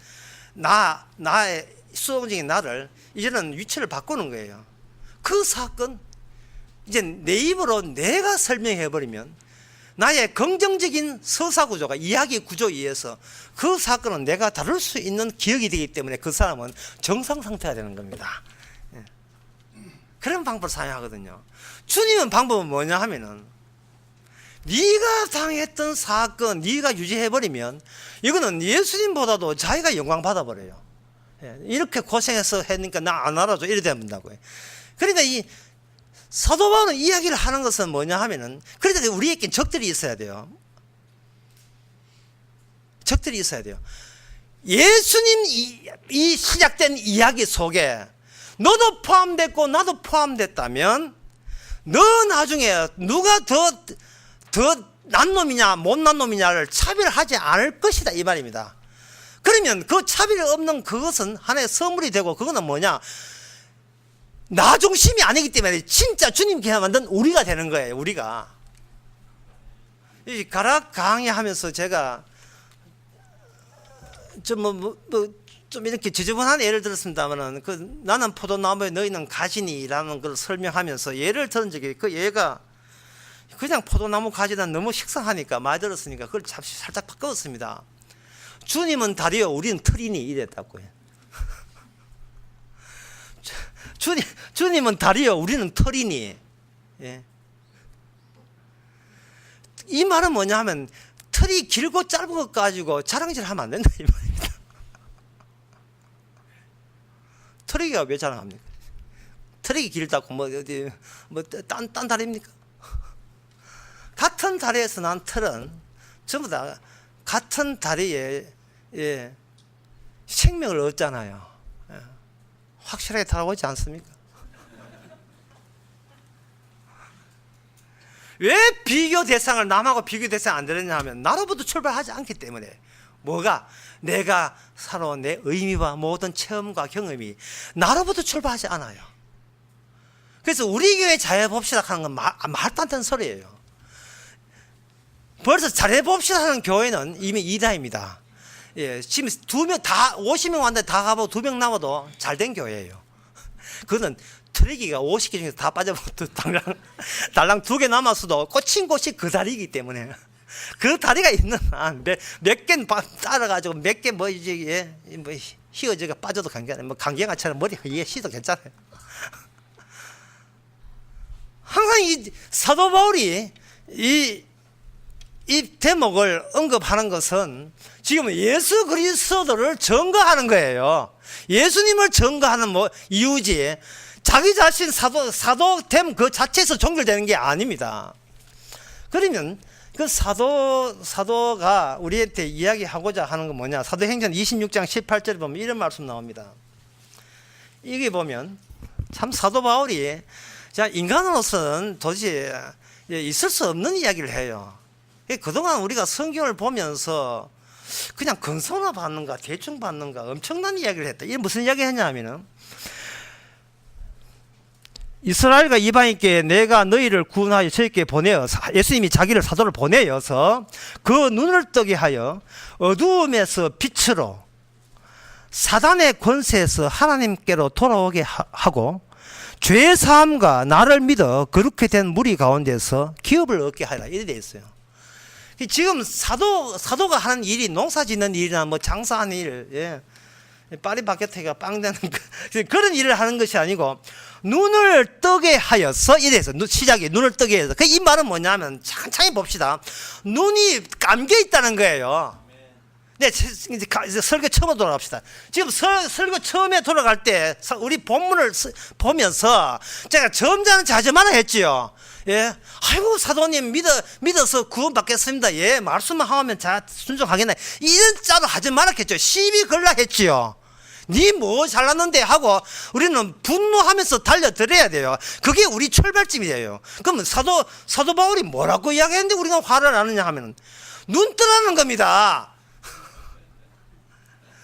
나의 수동적인 나를 이제는 위치를 바꾸는 거예요. 그 사건, 이제 내 입으로 내가 설명해버리면 나의 긍정적인 서사구조가, 이야기 구조에 의해서 그 사건은 내가 다룰 수 있는 기억이 되기 때문에 그 사람은 정상 상태가 되는 겁니다. 그런 방법을 사용하거든요. 주님은 방법은 뭐냐 하면은, 네가 당했던 사건 네가 유지해버리면 이거는 예수님보다도 자기가 영광 받아버려요. 이렇게 고생해서 했으니까 나 안 알아줘 이래 된다고요. 그러니까 이 사도 바울은 이야기를 하는 것은 뭐냐 하면은, 그러니까 우리에게 적들이 있어야 돼요. 적들이 있어야 돼요. 예수님 이 시작된 이야기 속에 너도 포함됐고 나도 포함됐다면, 너 나중에 누가 더 난 놈이냐 못난 놈이냐를 차별하지 않을 것이다 이 말입니다. 그러면 그 차별이 없는 그것은 하나의 선물이 되고, 그거는 뭐냐, 나 중심이 아니기 때문에 진짜 주님께 만든 우리가 되는 거예요. 우리가 이 가락 강의하면서 제가 좀 이렇게 지저분한 예를 들었습니다만은, 나는 포도나무에 너희는 가지니라는 걸 설명하면서 예를 들은 적이, 그 예가 그냥 포도나무 가지는 너무 식상하니까 많이 들었으니까 그걸 살짝 바꿨습니다. 주님은 다리요 우리는 틀이니 이랬다고요. 주님은 다리요 우리는 털이니. 예. 이 말은 뭐냐 하면, 털이 길고 짧은 것 가지고 자랑질 하면 안 된다 이 말입니다. 털이가 왜 자랑합니까? 털이 길다고 딴 다리입니까? 같은 다리에서 난 털은 전부 다 같은 다리에 생명을 얻잖아요. 확실하게 다가오지 않습니까? 왜 비교 대상을 남하고 비교 대상 안 되느냐 하면, 나로부터 출발하지 않기 때문에. 뭐가? 내가 살아온 내 의미와 모든 체험과 경험이 나로부터 출발하지 않아요. 그래서 우리 교회 잘해봅시다 하는 건 말도 안 되는 소리예요. 벌써 잘해봅시다 하는 교회는 이미 이다입니다. 예, 지금 2명 다 50명 왔는데 다 가보고 2명 남아도 잘된 교회예요. 그거는 트레기가 50개 중에서 다 빠져버려도 달랑 2개 남았어도 꽂힌 곳이 그 다리이기 때문에, 그 다리가 있는 한 몇 개 따라가지고 몇 개 휘어져가 빠져도 관계가 뭐 강경아처럼 머리 휘어도 괜찮아요. 항상 이 사도 바울이 이 대목을 언급하는 것은 지금 예수 그리스도를 증거하는 거예요. 예수님을 증거하는 이유지, 자기 자신 사도됨 그 자체에서 종결되는 게 아닙니다. 그러면 그 사도가 우리한테 이야기하고자 하는 건 뭐냐? 사도행전 26장 18절에 보면 이런 말씀 나옵니다. 이게 보면 참 사도 바울이 인간으로서는 도저히 있을 수 없는 이야기를 해요. 그동안 우리가 성경을 보면서 그냥 근소나 받는가 대충 받는가 엄청난 이야기를 했다. 이게 무슨 이야기 했냐면은, 이스라엘과 이방인께 내가 너희를 구원하여 저희께 보내어, 예수님이 자기를 사도를 보내어서 그 눈을 뜨게 하여 어두움에서 빛으로 사단의 권세에서 하나님께로 돌아오게 하고 죄 사함과 나를 믿어 거룩히 된 무리 가운데서 기업을 얻게 하라, 이래 돼 있어요. 지금 사도가 하는 일이 농사 짓는 일이나 장사하는 일, 파리바게트가 빵 되는 그런 일을 하는 것이 아니고, 눈을 뜨게 하여서 이래서 시작이 눈을 뜨게 해서, 이 말은 뭐냐면 천천히 봅시다. 눈이 감겨 있다는 거예요. 네, 이제 설교 처음으로 돌아갑시다. 지금 설교 처음에 돌아갈 때 우리 본문을 보면서 제가 점잖은 자저마나 했지요. 예, 아이고 사도님 믿어서 구원 받겠습니다. 예, 말씀만 하면 자 순종하겠네. 이런 짜로 하지 말았겠죠. 시비 걸라 했지요. 니 뭐 잘났는데 하고 우리는 분노하면서 달려들어야 돼요. 그게 우리 출발점이에요. 그러면 사도 바울이 뭐라고 이야기했는데 우리가 화를 나느냐 하면, 눈 뜨라는 겁니다.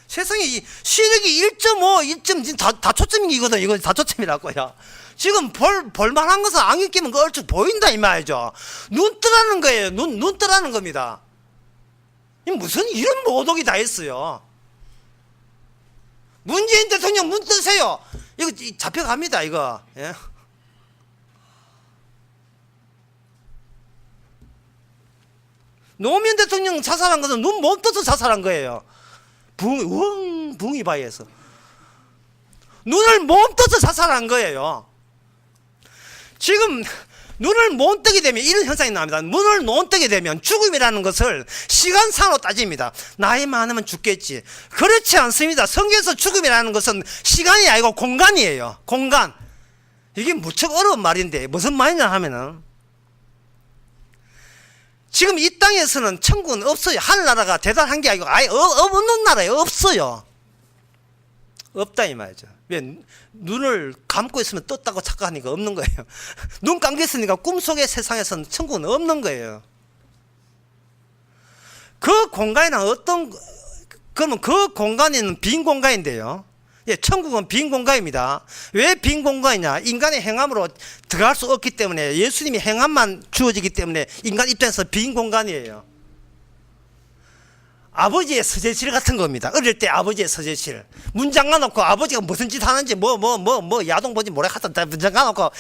세상에 시력이 1.5, 1점 다 초점이거든. 이건 다 초점이라고요. 지금 볼만한 것은 안경 끼면 그 얼추 보인다 이 말이죠. 눈 뜨라는 거예요. 눈 뜨라는 겁니다. 무슨 이런 모독이 다 있어요. 문재인 대통령 눈 뜨세요. 이거 잡혀갑니다 이거. 예? 노무현 대통령 자살한 것은 눈 못 떠서 자살한 거예요. 붕이바위에서 눈을 못 떠서 자살한 거예요. 지금 눈을 못 뜨게 되면 이런 현상이 납니다. 눈을 못 뜨게 되면 죽음이라는 것을 시간상으로 따집니다. 나이 많으면 죽겠지. 그렇지 않습니다. 성경에서 죽음이라는 것은 시간이 아니고 공간이에요. 공간. 이게 무척 어려운 말인데 무슨 말이냐 하면은, 지금 이 땅에서는 천국은 없어요. 하늘나라가 대단한 게 아니고 아예 없는 나라에 없어요. 없다 이 말이죠. 왜? 눈을 감고 있으면 떴다고 착각하니까 없는 거예요. 눈 감겨 있으니까 꿈속의 세상에서는 천국은 없는 거예요. 그 공간에는 그러면 그 공간에는 빈 공간인데요. 예, 천국은 빈 공간입니다. 왜 빈 공간이냐? 인간의 행함으로 들어갈 수 없기 때문에, 예수님이 행함만 주어지기 때문에 인간 입장에서 빈 공간이에요. 아버지의 서재실 같은 겁니다. 어릴 때 아버지의 서재실. 문 잠가놓고 아버지가 무슨 짓 하는지 야동 보지 뭐라 하다 문 잠가놓고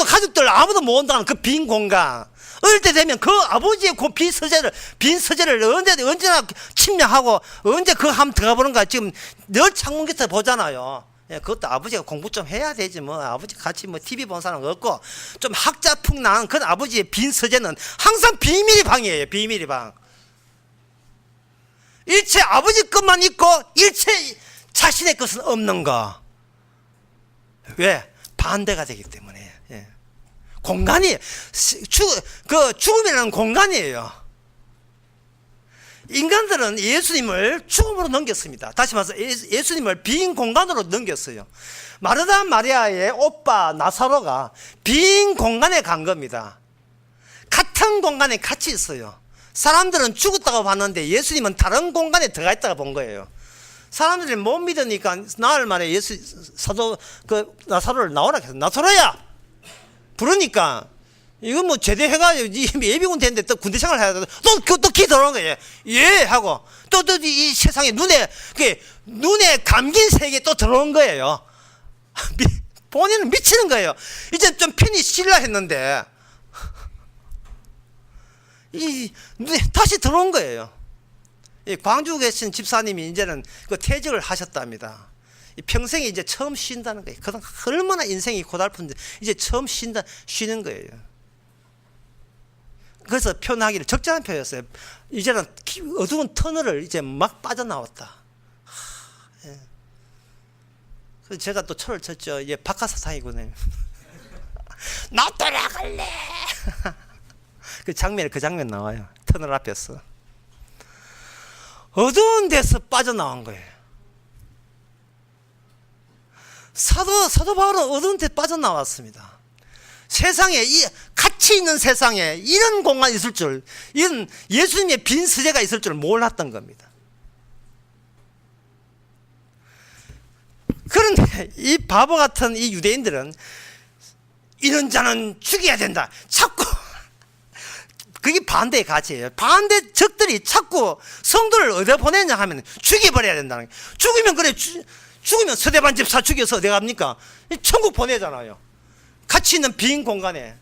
가족들 아무도 못 온다는 그 빈 공간. 어릴 때 되면 그 아버지의 그 빈 서재를 언제나 침략하고 언제 그 함 들어가 보는가 지금 늘 창문 곁에 보잖아요. 예, 그것도 아버지가 공부 좀 해야 되지 뭐. 아버지 같이 뭐 TV 본 사람 없고 좀 학자풍 나는 그 아버지의 빈 서재는 항상 비밀의 방이에요. 비밀의 방. 일체 아버지 것만 있고 일체 자신의 것은 없는 거. 왜? 반대가 되기 때문에. 예. 공간이 죽음이라는 공간이에요. 인간들은 예수님을 죽음으로 넘겼습니다. 다시 말해서 예수님을 빈 공간으로 넘겼어요. 마르다 마리아의 오빠 나사로가 빈 공간에 간 겁니다. 같은 공간에 같이 있어요. 사람들은 죽었다고 봤는데 예수님은 다른 공간에 들어가 있다가 본 거예요. 사람들이 못 믿으니까 나흘 만에 사도 나사로를 나오라 해서, 나사로야! 부르니까 이거 뭐 제대해가지고 예비군 됐는데 또 군대 생활 해야 돼. 또 기 들어오는 거예요. 예! 하고 또 이 세상에 눈에 감긴 세계에 또 들어온 거예요. 본인은 미치는 거예요. 이제 좀 편히 쉬려 했는데 다시 들어온 거예요. 광주에 계신 집사님이 이제는 그 퇴직을 하셨답니다. 평생에 이제 처음 쉰다는 거예요. 그동안 얼마나 인생이 고달픈데 이제 처음 쉬는 거예요. 그래서 표현하기를 적절한 표현이었어요. 이제는 어두운 터널을 이제 막 빠져나왔다. 예. 그래서 제가 또 철을 쳤죠. 이게 박하사탕이구나. 나 돌아갈래. 그 장면 나와요. 터널 앞에서 어두운 데서 빠져나온 거예요. 사도 바울은 어두운 데 빠져나왔습니다. 세상에 가치 있는 세상에 이런 공간이 있을 줄, 이런 예수님의 빈 서재가 있을 줄 몰랐던 겁니다. 그런데 이 바보 같은 이 유대인들은 이런 자는 죽여야 된다. 자꾸 그게 반대의 가치예요. 반대 적들이 자꾸 성도를 어디에 보내냐 하면 죽여버려야 된다는 거예요. 죽으면 서대반 집사 죽여서 어디 갑니까? 천국 보내잖아요. 가치 있는 빈 공간에.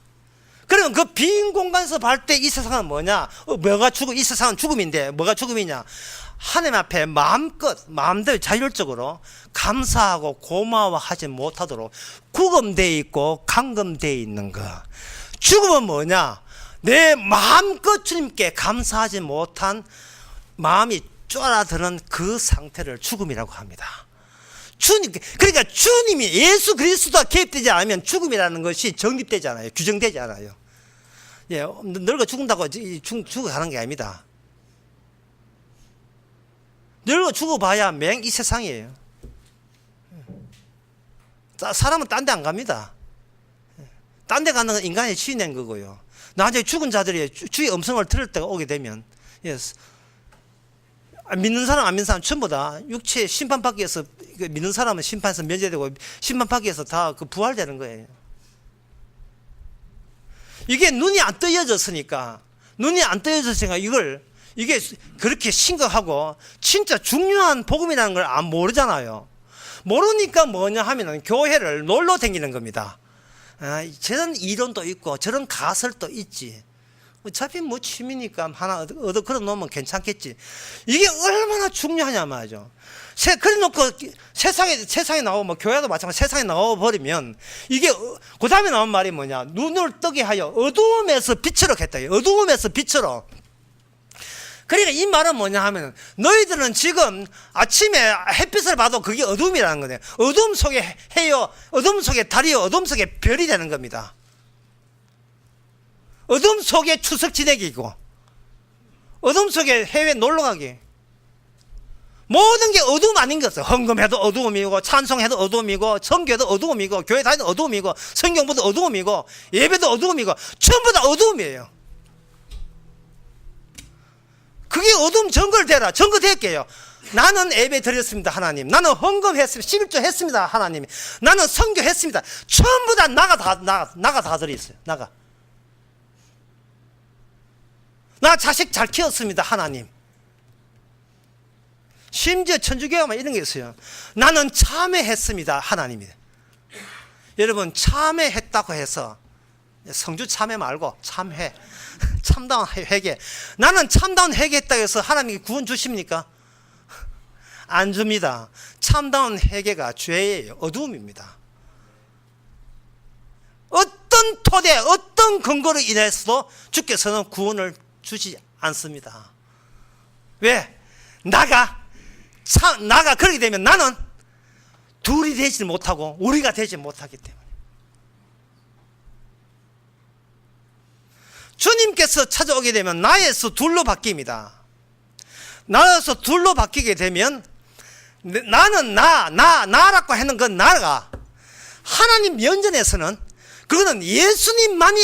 그러면 그 빈 공간에서 볼 때 이 세상은 뭐냐? 이 세상은 죽음인데 뭐가 죽음이냐? 하나님 앞에 마음대로 자율적으로 감사하고 고마워하지 못하도록 구금되어 있고 감금되어 있는 거. 죽음은 뭐냐? 내 마음껏 주님께 감사하지 못한 마음이 쫄아드는 그 상태를 죽음이라고 합니다. 그러니까 주님이 예수 그리스도가 개입되지 않으면 죽음이라는 것이 정립되지 않아요. 규정되지 않아요. 예, 늙어 죽는다고 죽어가는 게 아닙니다. 늙어 죽어봐야 맹 이 세상이에요. 사람은 딴 데 안 갑니다. 딴 데 가는 건 인간이 지어낸 거고요. 나중에 죽은 자들이 주의 음성을 들을 때가 오게 되면, 믿는 사람 안 믿는 사람 전부 다 육체 심판받기 위해서, 믿는 사람은 심판에서 면제되고 심판받기 위해서 다 부활되는 거예요. 이게 눈이 안 뜨여졌으니까 이게 그렇게 심각하고 진짜 중요한 복음이라는 걸 안 모르잖아요. 모르니까 뭐냐 하면은 교회를 놀러 다니는 겁니다. 저런 이론도 있고 저런 가설도 있지. 어차피 뭐 취미니까 하나 얻어 걸어 놓으면 괜찮겠지. 이게 얼마나 중요하냐 말이죠. 그래 놓고 세상에 나오고 뭐 교회도 마찬가지 세상에 나와버리면 이게 그 다음에 나온 말이 뭐냐. 눈을 뜨게 하여 어두움에서 빛으로 했다. 어두움에서 빛으로. 그러니까 이 말은 뭐냐 하면 너희들은 지금 아침에 햇빛을 봐도 그게 어둠이라는 거네. 어둠 속에 해요, 어둠 속에 달이요, 어둠 속에 별이 되는 겁니다. 어둠 속에 추석 지내기고 어둠 속에 해외 놀러가기. 모든 게 어둠 아닌 게 없어요. 헌금해도 어두움이고 찬송해도 어두움이고 선교도 어두움이고 교회 다니도 어두움이고 성경보도 어두움이고 예배도 어두움이고 전부 다 어두움이에요. 그게 어둠 증거를 대라. 증거 될게요. 나는 예배 드렸습니다, 하나님. 나는 헌금했습니다. 11조 했습니다, 하나님. 나는 선교했습니다. 전부 다 나가 다 들어있어요. 나가. 나 자식 잘 키웠습니다, 하나님. 심지어 천주교가 이런 게 있어요. 나는 참회했습니다, 하나님이. 여러분, 참회했다고 해서 성주 참회 말고 참회, 참다운 회개. 나는 참다운 회개했다고 해서 하나님이 구원 주십니까? 안 줍니다. 참다운 회개가 죄예요. 어두움입니다. 어떤 토대, 어떤 근거로 인해서도 주께서는 구원을 주지 않습니다. 왜? 나가 그렇게 되면 나는 둘이 되지 못하고 우리가 되지 못하기 때문에. 주님께서 찾아오게 되면 나에서 둘로 바뀝니다. 나에서 둘로 바뀌게 되면 나는 나라고 하는 건 나가. 하나님 면전에서는 그거는 예수님만이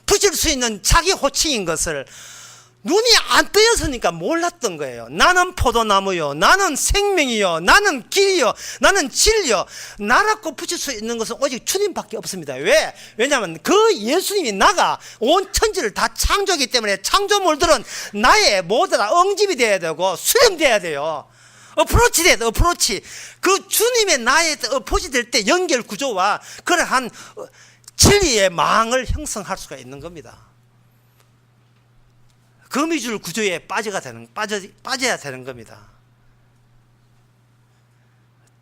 붙일 수 있는 자기 호칭인 것을 눈이 안 뜨였으니까 몰랐던 거예요. 나는 포도나무요, 나는 생명이요, 나는 길이요, 나는 진리요. 나라고 붙일 수 있는 것은 오직 주님밖에 없습니다. 왜? 왜냐하면 그 예수님이 나가 온 천지를 다 창조하기 때문에 창조물들은 나의 모두 다 응집이 돼야 되고 수렴돼야 돼요. 어프로치 돼야 돼. 어프로치. 그 주님의 나의 어프로치 될 때 연결 구조와 그러한 진리의 망을 형성할 수가 있는 겁니다. 거미줄 구조에 빠져야 되는 겁니다.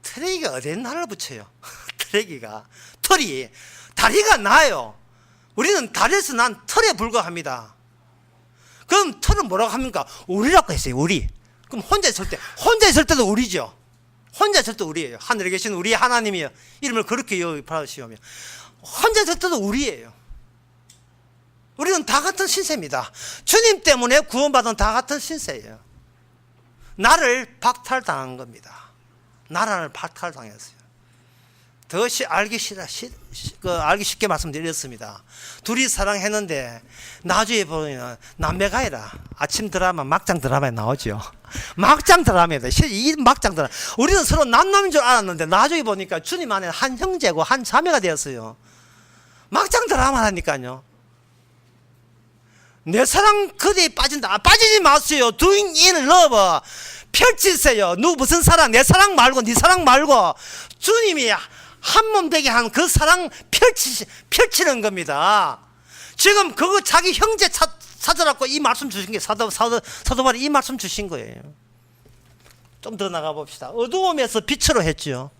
트레이가 어디 날을 붙여요? 트레이가 털이 다리가 나요. 우리는 다리에서 난 털에 불과합니다. 그럼 털은 뭐라고 합니까? 우리라고 했어요. 우리. 그럼 혼자 있을 때도 우리죠. 혼자 있을 때 우리예요. 하늘에 계신 우리 하나님이요, 이름을 그렇게 여기시오며 혼자 있을 때도 우리예요. 우리는 다 같은 신세입니다. 주님 때문에 구원받은 다 같은 신세예요. 나를 박탈당한 겁니다. 나라를 박탈당했어요. 더 알기 쉽게 말씀드렸습니다. 둘이 사랑했는데 나중에 보면 남매가이라. 아침 드라마, 막장 드라마에 나오죠. 막장 드라마입니다. 이 막장 드라마. 우리는 서로 남남인 줄 알았는데 나중에 보니까 주님 안에 한 형제고 한 자매가 되었어요. 막장 드라마라니까요. 내 사랑 그대에 빠진다. 빠지지 마세요. Doing in love. 펼치세요. 누구 무슨 사랑? 내 사랑 말고 네 사랑 말고 주님이 한 몸 되게 한 그 사랑 펼치는 겁니다. 지금 그거 자기 형제 찾아갖고 이 말씀 주신 게 사도 바울이 이 말씀 주신 거예요. 좀 더 나가 봅시다. 어두움에서 빛으로 했죠.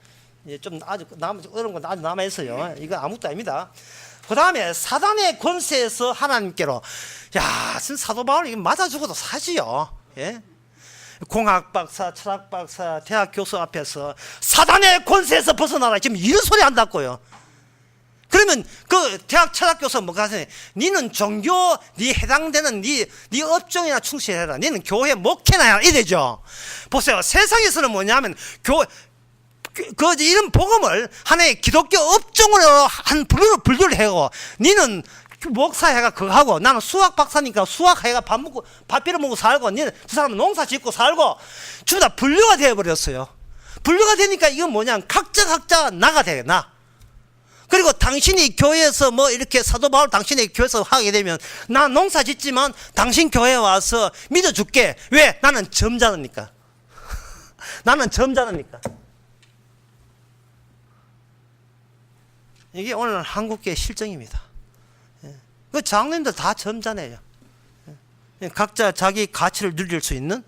좀 아주 어려운 건 아주 남아 있어요. 이거 아무것도 아닙니다. 그 다음에 사단의 권세에서 하나님께로. 야, 사도 바울 이게 맞아 죽어도 사지요. 예? 공학 박사, 철학 박사, 대학 교수 앞에서 사단의 권세에서 벗어나라. 지금 이런 소리 한다고요. 그러면 그 대학 철학 교수 뭐가 하세요? 니는 종교, 니 해당되는 니 업종이나 충실해라. 니는 교회 목회나 해라. 이래죠. 보세요. 세상에서는 뭐냐면 이런 복음을 하나의 기독교 업종으로 한 분류를 해고, 니는 목사회가 그거 하고, 나는 수학 박사니까 수학회가 밥 빌어 먹고 살고, 니는 두 사람은 농사 짓고 살고, 전부 다 분류가 되어버렸어요. 분류가 되니까 이건 뭐냐, 각자 나가 돼, 나. 그리고 당신이 교회에서 뭐 이렇게 사도 바울 당신의 교회에서 하게 되면, 나 농사 짓지만 당신 교회에 와서 믿어줄게. 왜? 나는 점잖으니까. 나는 점잖으니까. 이게 오늘 한국교회 실정입니다. 그 장로님들 다 점잖아요. 각자 자기 가치를 누릴 수 있는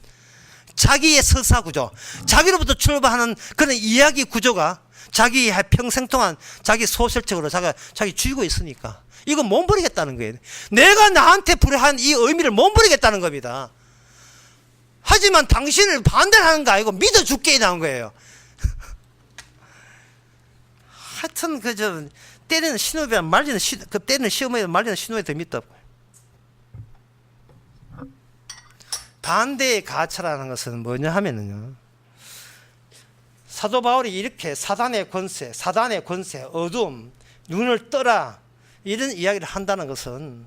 자기의 서사 구조, 자기로부터 출발하는 그런 이야기 구조가 자기 평생 동안 자기 소설적으로 자기 쥐고 있으니까 이거 못 버리겠다는 거예요. 내가 나한테 불행한 이 의미를 못 버리겠다는 겁니다. 하지만 당신을 반대를 하는 거 아니고 믿어줄게 이라는 거예요. 하여튼 때리는 신호에 말리는 때리는 시험에 말리는 신호에 더 믿다. 반대의 가차라는 것은 뭐냐 하면은요, 사도 바울이 이렇게 사단의 권세, 어둠, 눈을 떠라 이런 이야기를 한다는 것은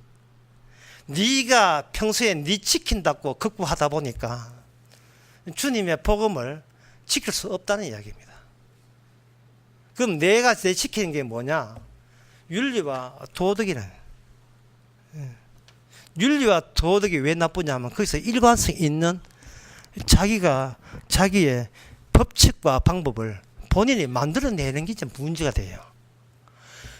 네가 평소에 네 지킨다고 극구하다 보니까 주님의 복음을 지킬 수 없다는 이야기입니다. 그럼 내가 내 지키는 게 뭐냐? 윤리와 도덕이라는. 윤리와 도덕이 왜 나쁘냐면 거기서 일관성 있는 자기가 자기의 법칙과 방법을 본인이 만들어내는 게 좀 문제가 돼요.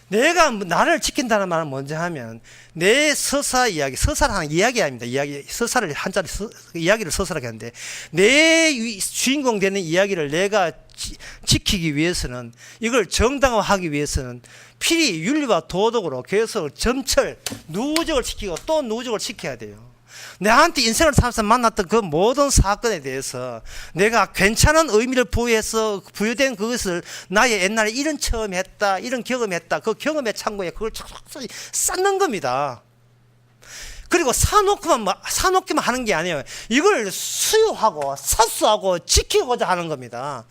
내가 나를 지킨다는 말은 뭔지 하면 내 서사 이야기, 서사를 하는 이야기 아닙니다. 이야기, 서사를 한자리 이야기를 서사라고 하는데 내 주인공 되는 이야기를 내가 지키기 위해서는 이걸 정당화하기 위해서는 필히 윤리와 도덕으로 계속 점철, 누적을 시키고 또 누적을 시켜야 돼요. 내한테 인생을 살면서 만났던 그 모든 사건에 대해서 내가 괜찮은 의미를 부여해서 부여된 그것을 나의 옛날에 이런 체험했다, 이런 경험했다, 그 경험의 창고에 그걸 착착 쌓는 겁니다. 그리고 사놓기만 하는 게 아니에요. 이걸 수요하고 사수하고 지키고자 하는 겁니다.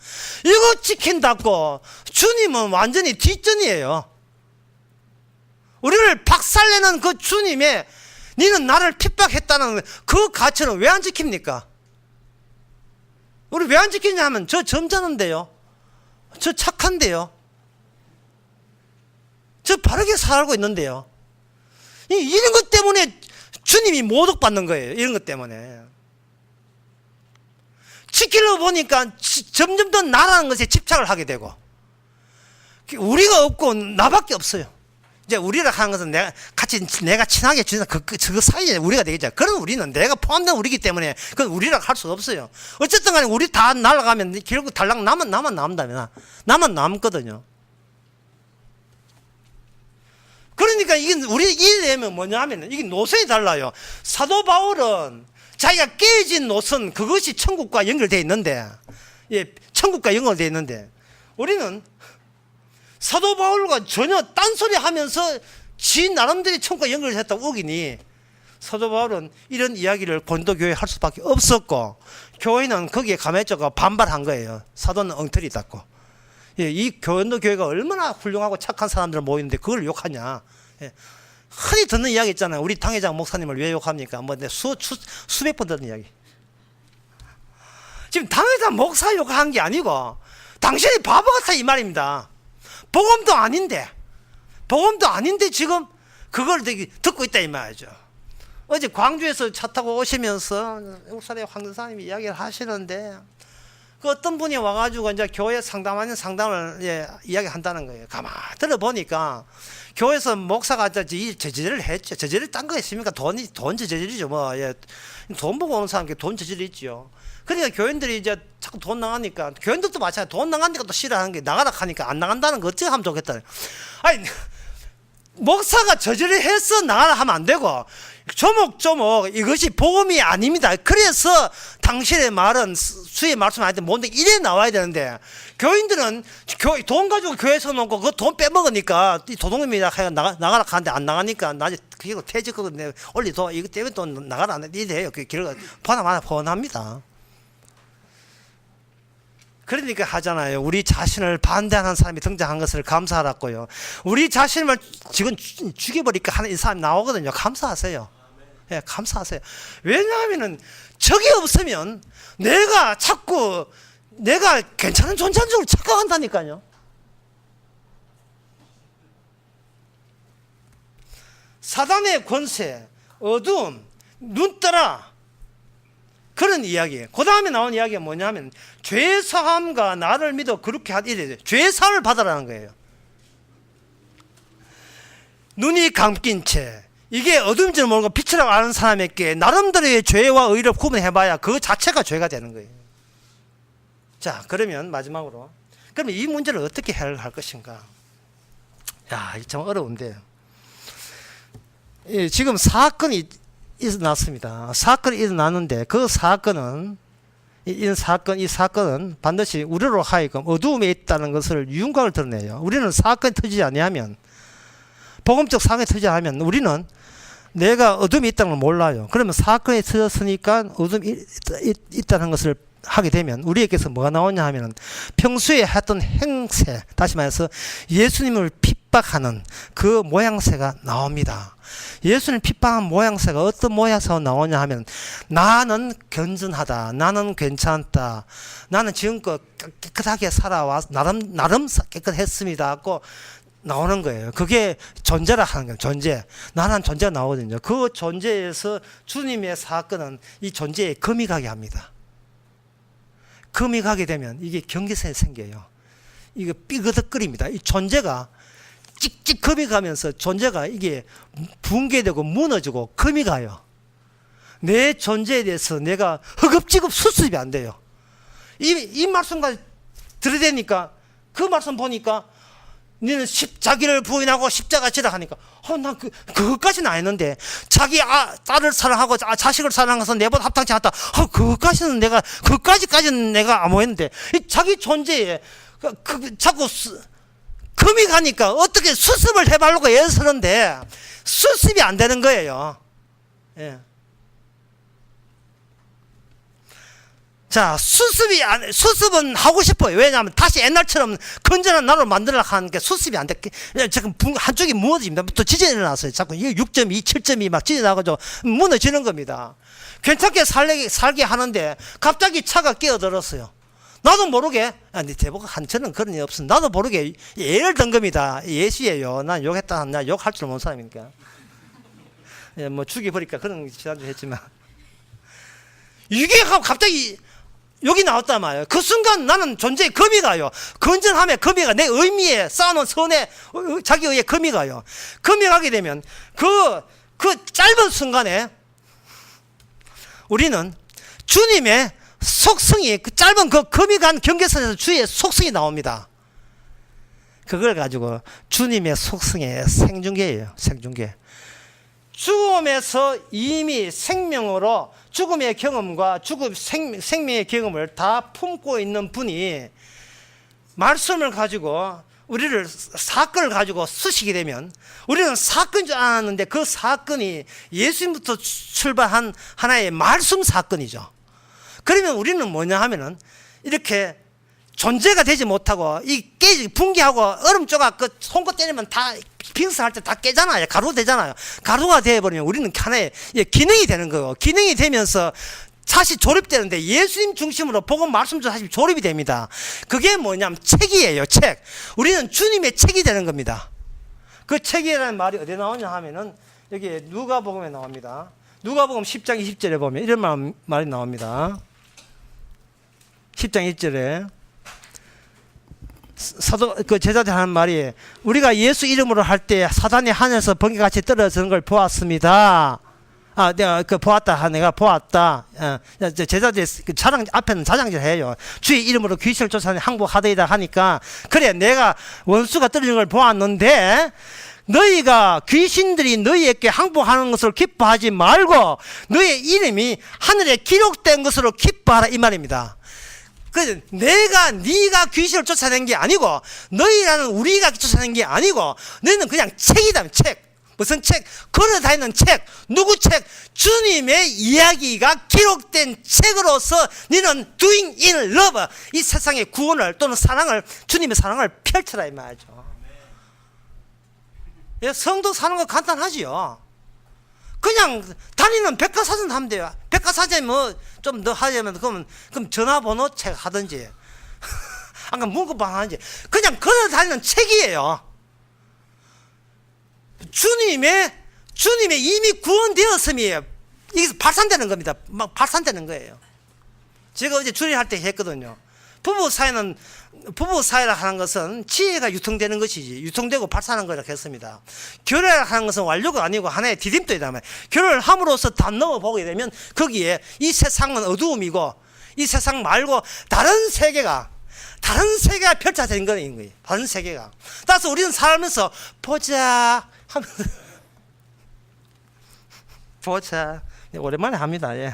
이거 지킨다고 주님은 완전히 뒷전이에요. 우리를 박살내는 그 주님의 너는 나를 핍박했다는 그 가치는 왜 안 지킵니까? 우리 왜 안 지키냐 하면 저 점잖은데요, 저 착한데요, 저 바르게 살고 있는데요. 이런 것 때문에 주님이 모독받는 거예요. 이런 것 때문에 지키려고 보니까 점점 더 나라는 것에 집착을 하게 되고, 우리가 없고 나밖에 없어요. 이제 우리라 하는 것은 내가 친하게 지내는 그 사이에 우리가 되겠죠. 그럼 우리는 내가 포함된 우리기 때문에 그건 우리라 할 수 없어요. 어쨌든 간에 우리 다 날아가면 결국 달랑 나만 남는다면 나만 남거든요. 그러니까 이게 우리 이래면 뭐냐 하면 이게 노선이 달라요. 사도 바울은 자기가 깨진 노선, 그것이 천국과 연결되어 있는데, 예, 천국과 연결되어 있는데, 우리는 사도 바울과 전혀 딴소리 하면서 지 나름대로 천국과 연결했다고 우기니, 사도 바울은 이런 이야기를 고린도교회에 할 수밖에 없었고, 교회는 거기에 감해져가 반발한 거예요. 사도는 엉터리 닫고. 예, 이 고린도교회가 얼마나 훌륭하고 착한 사람들 모이는데 그걸 욕하냐. 예, 흔히 듣는 이야기 있잖아요. 우리 당회장 목사님을 왜 욕합니까? 뭐 수백 번 듣는 이야기. 지금 당회장 목사 욕한 게 아니고 당신이 바보 같아 이 말입니다. 복음도 아닌데 지금 그걸 듣고 있다 이 말이죠. 어제 광주에서 차 타고 오시면서 울산의 황전사님이 이야기를 하시는데, 그 어떤 분이 와가지고 이제 교회 상담하는 상담을 이야기한다는 거예요. 가만 들어보니까 교회에서 목사가 저지를 했죠. 저지를 딴 거 있습니까? 돈 저지르죠. 뭐, 예. 돈 보고 오는 사람께 돈 저지를 있죠. 그러니까 교인들이 이제 자꾸 돈 나가니까, 교인들도 마찬가지야. 돈 나가니까 또 싫어하는 게, 나가라 하니까 안 나간다는 거 어떻게 하면 좋겠다. 아니, 목사가 저지를 해서 나가라 하면 안 되고, 조목조목 이것이 복음이 아닙니다. 그래서 당신의 말은 수의 말씀 아닌데 뭔데 이래 나와야 되는데, 교인들은 돈 가지고 교회에서 놓고 그 돈 빼먹으니까 도둑놈이라 나가라 하는데 안 나가니까 나중에 그리고 퇴직금 올리도 이거 때문에 또 나가라 안 해. 이래요. 그 결과 뻔합니다. 그러니까 하잖아요. 우리 자신을 반대하는 사람이 등장한 것을 감사하라고요. 우리 자신을 지금 죽여버리니까 하는 이 사람이 나오거든요. 감사하세요. 예, 감사하세요. 왜냐하면은 적이 없으면 내가 괜찮은 존재인 줄 착각한다니까요. 사단의 권세, 어두움, 눈떠라, 그런 이야기예요. 그 다음에 나온 이야기가 뭐냐면 죄사함과 나를 믿어 그렇게 하되 죄사함을 받으라는 거예요. 눈이 감긴 채, 이게 어둠인지는 모르고 빛이라고 아는 사람에게 나름대로의 죄와 의를 구분해봐야 그 자체가 죄가 되는 거예요. 자, 그러면 마지막으로, 그러면 이 문제를 어떻게 해결할 것인가? 야, 이게 참 어려운데요. 예, 지금 사건이 일어났습니다. 사건이 일어났는데 그 사건은, 이 사건은 반드시 우리로 하여금 어두움에 있다는 것을 윤곽을 드러내요. 우리는 사건이 터지지 아니하면, 복음적 사건이 터지지 않으면 우리는 내가 어둠이 있다는 걸 몰라요. 그러면 사건이 터졌으니까 어둠이 있다는 것을 하게 되면 우리에게서 뭐가 나오냐 하면 평소에 했던 행세, 다시 말해서 예수님을 핍박하는 핍박하는 그 모양새가 나옵니다. 예수님 핍박한 모양새가 어떤 모양새가 나오냐 하면 나는 견전하다, 나는 괜찮다, 나는 지금껏 깨끗하게 살아와 나름 깨끗했습니다 하고 나오는 거예요. 그게 존재라 하는 거예요. 존재. 나는 존재가 나오거든요. 그 존재에서 주님의 사건은 이 존재에 금이 가게 합니다. 금이 가게 되면 이게 경계선이 생겨요. 이게 삐그덕거립니다. 이 존재가 찍찍 금이 가면서 존재가 이게 붕괴되고 무너지고 금이 가요. 내 존재에 대해서 내가 허겁지겁 수습이 안 돼요. 이 말씀까지 들이대니까 그 말씀 보니까 너는 자기를 부인하고 십자가 지라 하니까 난 그것까지는 안 했는데 자기 딸을 사랑하고 자식을 사랑해서 내보다 합당치 않다. 그것까지는 내가 그것까지는 내가 안 했는데 이 자기 존재에 자꾸 금이 가니까 어떻게 수습을 해보려고 애쓰는데 수습이 안 되는 거예요. 예. 자, 수습은 하고 싶어요. 왜냐하면 다시 옛날처럼 건전한 나로 만들려고 하는 게 수습이 안 돼. 지금 한쪽이 무너집니다. 또 지진이 일어났어요. 자꾸 6.2, 7.2 막 지진이 나가지고 무너지는 겁니다. 괜찮게 살게 하는데 갑자기 차가 끼어들었어요. 나도 모르게, 대부분 저는 그런 일 없어. 나도 모르게 예를 든 겁니다. 예수예요. 난 욕했다, 나 욕할 줄 모르는 사람이니까. 예, 뭐 죽여버릴까 그런 지난주 했지만. 이게 갑자기 여기 나왔단 말이에요. 그 순간 나는 존재에 금이 가요. 건전함에 금이 가. 내 의미에 쌓아놓은 선에 자기 의에 금이 가요. 금이 가게 되면 그 짧은 순간에 우리는 주님의 속성이 그 짧은 그 금이 간 경계선에서 주의 속성이 나옵니다. 그걸 가지고 주님의 속성의 생중계예요. 생중계. 죽음에서 이미 생명으로 죽음의 경험과 생명의 경험을 다 품고 있는 분이 말씀을 가지고 우리를 사건을 가지고 쓰시게 되면 우리는 사건인 줄 알았는데 그 사건이 예수님부터 출발한 하나의 말씀 사건이죠. 그러면 우리는 뭐냐 하면은 이렇게 존재가 되지 못하고 붕괴하고 얼음 조각 손끝 때리면 다 빙수할 때 다 깨잖아요. 가루 되잖아요. 가루가 되어버리면 우리는 하나의 기능이 되는 거예요. 기능이 되면서 다시 조립되는데 예수님 중심으로 복음 말씀도 다시 조립이 됩니다. 그게 뭐냐면 책이에요. 책. 우리는 주님의 책이 되는 겁니다. 그 책이라는 말이 어디에 나오냐 하면은 여기 누가복음에 나옵니다. 누가복음 10장 20절에 보면 이런 말이 나옵니다. 10장 20절에 제자들 하는 말이 우리가 예수 이름으로 할 때 사단이 하늘에서 번개같이 떨어지는 걸 보았습니다. 내가 보았다. 제자들이 앞에는 자장질 해요. 주의 이름으로 귀신을 쫓아내는 항복하더이다 하니까 그래 내가 원수가 떨어지는 걸 보았는데 너희가 귀신들이 너희에게 항복하는 것을 기뻐하지 말고 너희 이름이 하늘에 기록된 것으로 기뻐하라 이 말입니다. 네가 귀신을 쫓아낸 게 아니고 너희라는 우리가 쫓아낸 게 아니고 너희는 그냥 책이다. 책. 무슨 책? 걸어다니는 책. 누구 책? 주님의 이야기가 기록된 책으로서 너희는 doing in love 이 세상의 구원을 또는 사랑을 주님의 사랑을 펼쳐라 이 말이죠. 성도 사는 거 간단하지요. 그냥 다니는 백과사전 하면 돼요. 백과사전이 뭐 좀 더 하려면 그럼 전화번호 책 하든지 아까 문구방 하든지 그냥 걸어다니는 책이에요. 주님의 이미 구원되었음이 이게 발산되는 겁니다. 막 발산되는 거예요. 제가 어제 주일할 때 했거든요. 부부 사이라 하는 것은 지혜가 유통되는 것이지 유통되고 발산하는 거라고 했습니다. 결혼을 하는 것은 완료가 아니고 하나의 디딤돌이다. 결혼을 함으로써 다 넣어보게 되면 거기에 이 세상은 어두움이고 이 세상 말고 다른 세계가 펼쳐진 거예요. 다른 세계가. 따라서 우리는 살면서 보자 하면서 보자 오랜만에 합니다. 예.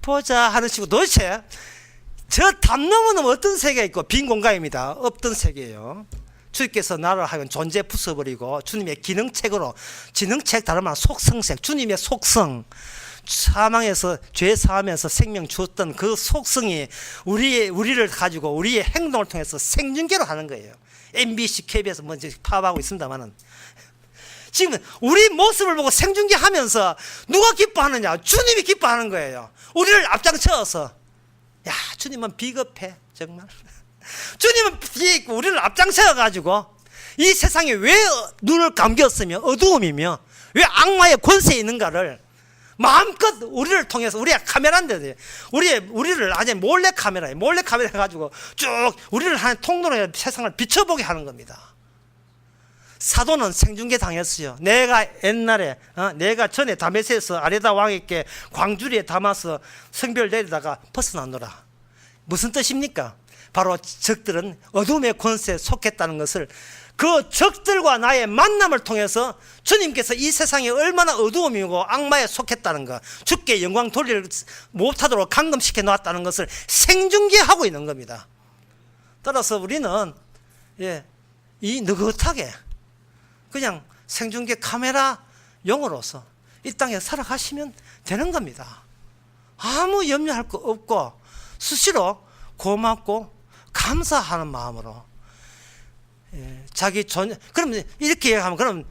보자 하는 식으로 도대체 저 담 넘어는 어떤 세계가 있고 빈 공간입니다. 없던 세계예요. 주님께서 나를 하여금 존재 부숴버리고 주님의 기능책으로 지능책 다른 말 속성책 주님의 속성 사망에서 죄 사하면서 생명 주었던 그 속성이 우리를 가지고 우리의 행동을 통해서 생중계로 하는 거예요. MBC, KBS 먼저 파악하고 있습니다만은 지금 우리 모습을 보고 생중계하면서 누가 기뻐하느냐? 주님이 기뻐하는 거예요. 우리를 앞장서서 야, 주님은 비겁해 정말. 주님은 비있고 우리를 앞장서 가지고 이 세상에 왜 눈을 감겼으며 어두움이며 왜 악마의 권세에 있는가를 마음껏 우리를 통해서 우리가 카메라인데 우리를 아니 몰래 카메라 해가지고 쭉 우리를 하는 통로로 세상을 비춰보게 하는 겁니다. 사도는 생중계 당했어요. 내가 옛날에 내가 전에 다메섹에서 아레다 왕에게 광주리에 담아서 성별 내리다가 벗어나노라. 무슨 뜻입니까? 바로 적들은 어둠의 권세에 속했다는 것을 그 적들과 나의 만남을 통해서 주님께서 이 세상에 얼마나 어두움이고 악마에 속했다는 것, 주께 영광 돌리를 못하도록 감금시켜 놓았다는 것을 생중계하고 있는 겁니다. 따라서 우리는 이 느긋하게 그냥 생중계 카메라 용으로서 이 땅에 살아가시면 되는 겁니다. 아무 염려할 거 없고 수시로 고맙고 감사하는 마음으로 자기 그럼 이렇게 얘기하면 그럼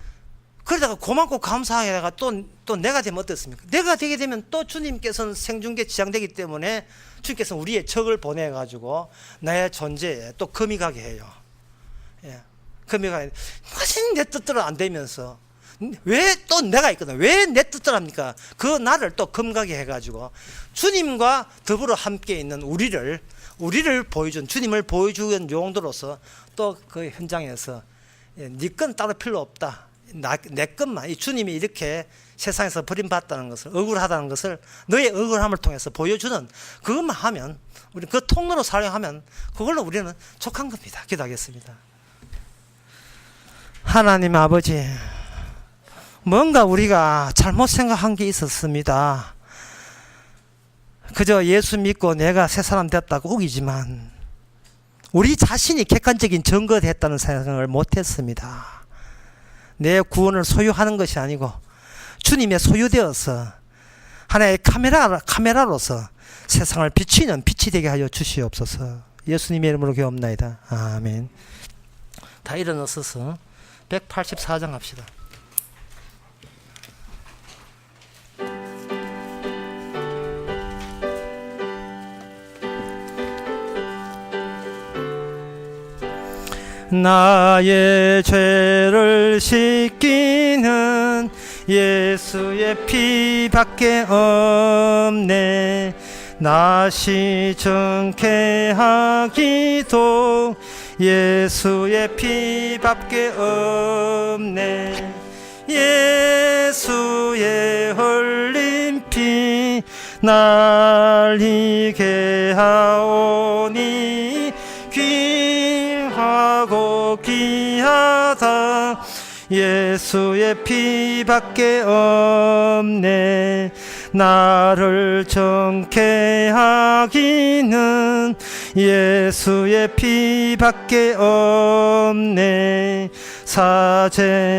그러다가 고맙고 감사하다가 또 내가 되면 어떻습니까? 내가 되게 되면 또 주님께서는 생중계 지장되기 때문에 주님께서는 우리의 적을 보내가지고 나의 존재에 또 금이 가게 해요. 금이 가게 무슨 내 뜻대로 안 되면서 왜 또 내가 있거든. 왜 내 뜻대로 합니까? 그 나를 또 금가게 해가지고 주님과 더불어 함께 있는 우리를 보여준 주님을 보여주는 용도로서 또 그 현장에서 네 건 따로 필요 없다. 내 것만 이 주님이 이렇게 세상에서 버림받았다는 것을 억울하다는 것을 너의 억울함을 통해서 보여주는 그것만 하면 우리 그 통로로 사용하면 그걸로 우리는 족한 겁니다. 기도하겠습니다. 하나님 아버지, 뭔가 우리가 잘못 생각한 게 있었습니다. 그저 예수 믿고 내가 새 사람 됐다고 우기지만 우리 자신이 객관적인 증거가 됐다는 생각을 못했습니다. 내 구원을 소유하는 것이 아니고 주님의 소유되어서 하나의 카메라로서 세상을 비추는 빛이 되게 하여 주시옵소서. 예수님의 이름으로 기도합나이다. 아멘. 다 일어나서서 184장 합시다. 나의 죄를 씻기는 예수의 피밖에 없네. 나시 정케하기도 예수의 피밖에 없네. 예수의 흘린 피 날 희게 하오니 귀하고 귀하다. 예수의 피밖에 없네. 나를 정케 하기는 예수의 피밖에 없네. 사죄하는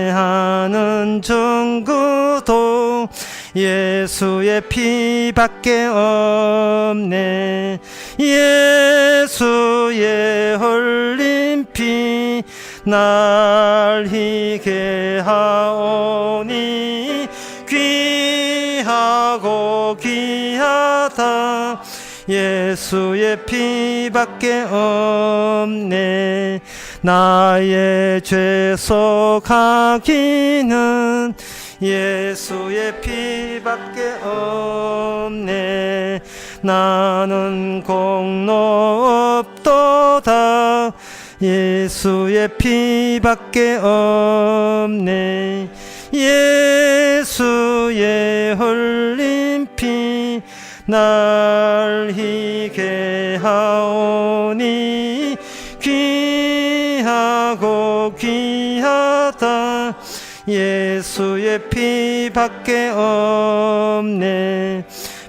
증거도 예수의 피밖에 없네. 예수의 흘린 피 날 희게 하오니 귀하고 귀하다. 예수의 피밖에 없네. 나의 죄 속하기는 예수의 피밖에 없네. 나는 공로 없도다. 예수의 피밖에 없네. 예수의 흘린 피 날 희게 하오니 귀하고 귀하다. 예수의 피밖에 없네.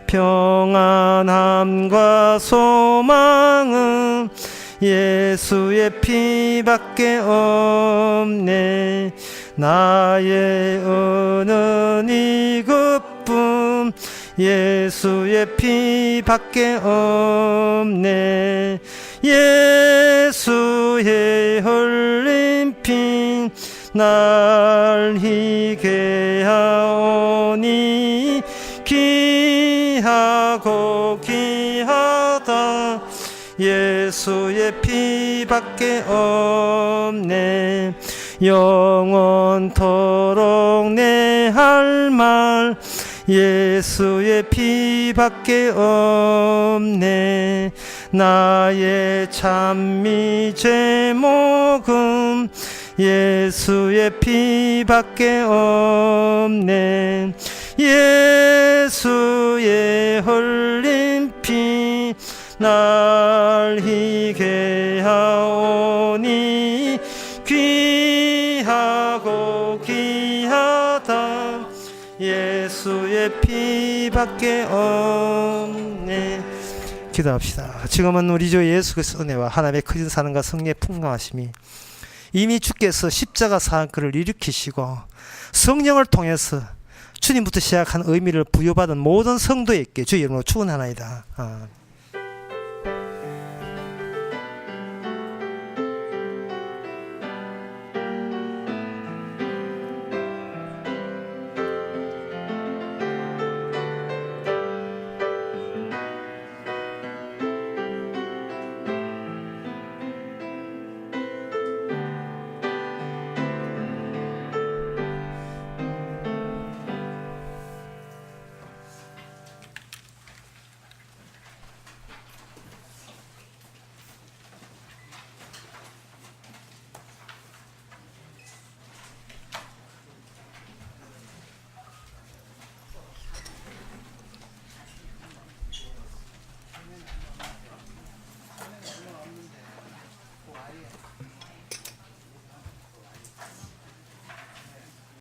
평안함과 소망은 예수의 피밖에 없네. 나의 은은 이것뿐 예수의 피밖에 없네. 예수의 흘린 피 날 희게 하오니 귀하고 귀하다. 예수의 피밖에 없네. 영원토록 내 할 말 예수의 피밖에 없네. 나의 찬미 제목은 예수의 피밖에 없네. 예수의 흘린 피 날 희게 하오니 귀하고 귀하다. 예수의 피밖에 없네. 기도합시다. 지금은 우리 주 예수 그리스도의 은혜와 하나님의 크신 사랑과 성령의 풍성하심이 이미 주께서 십자가 사건을 일으키시고 성령을 통해서 주님부터 시작한 의미를 부여받은 모든 성도에게 주의 이름으로 축원하나이다.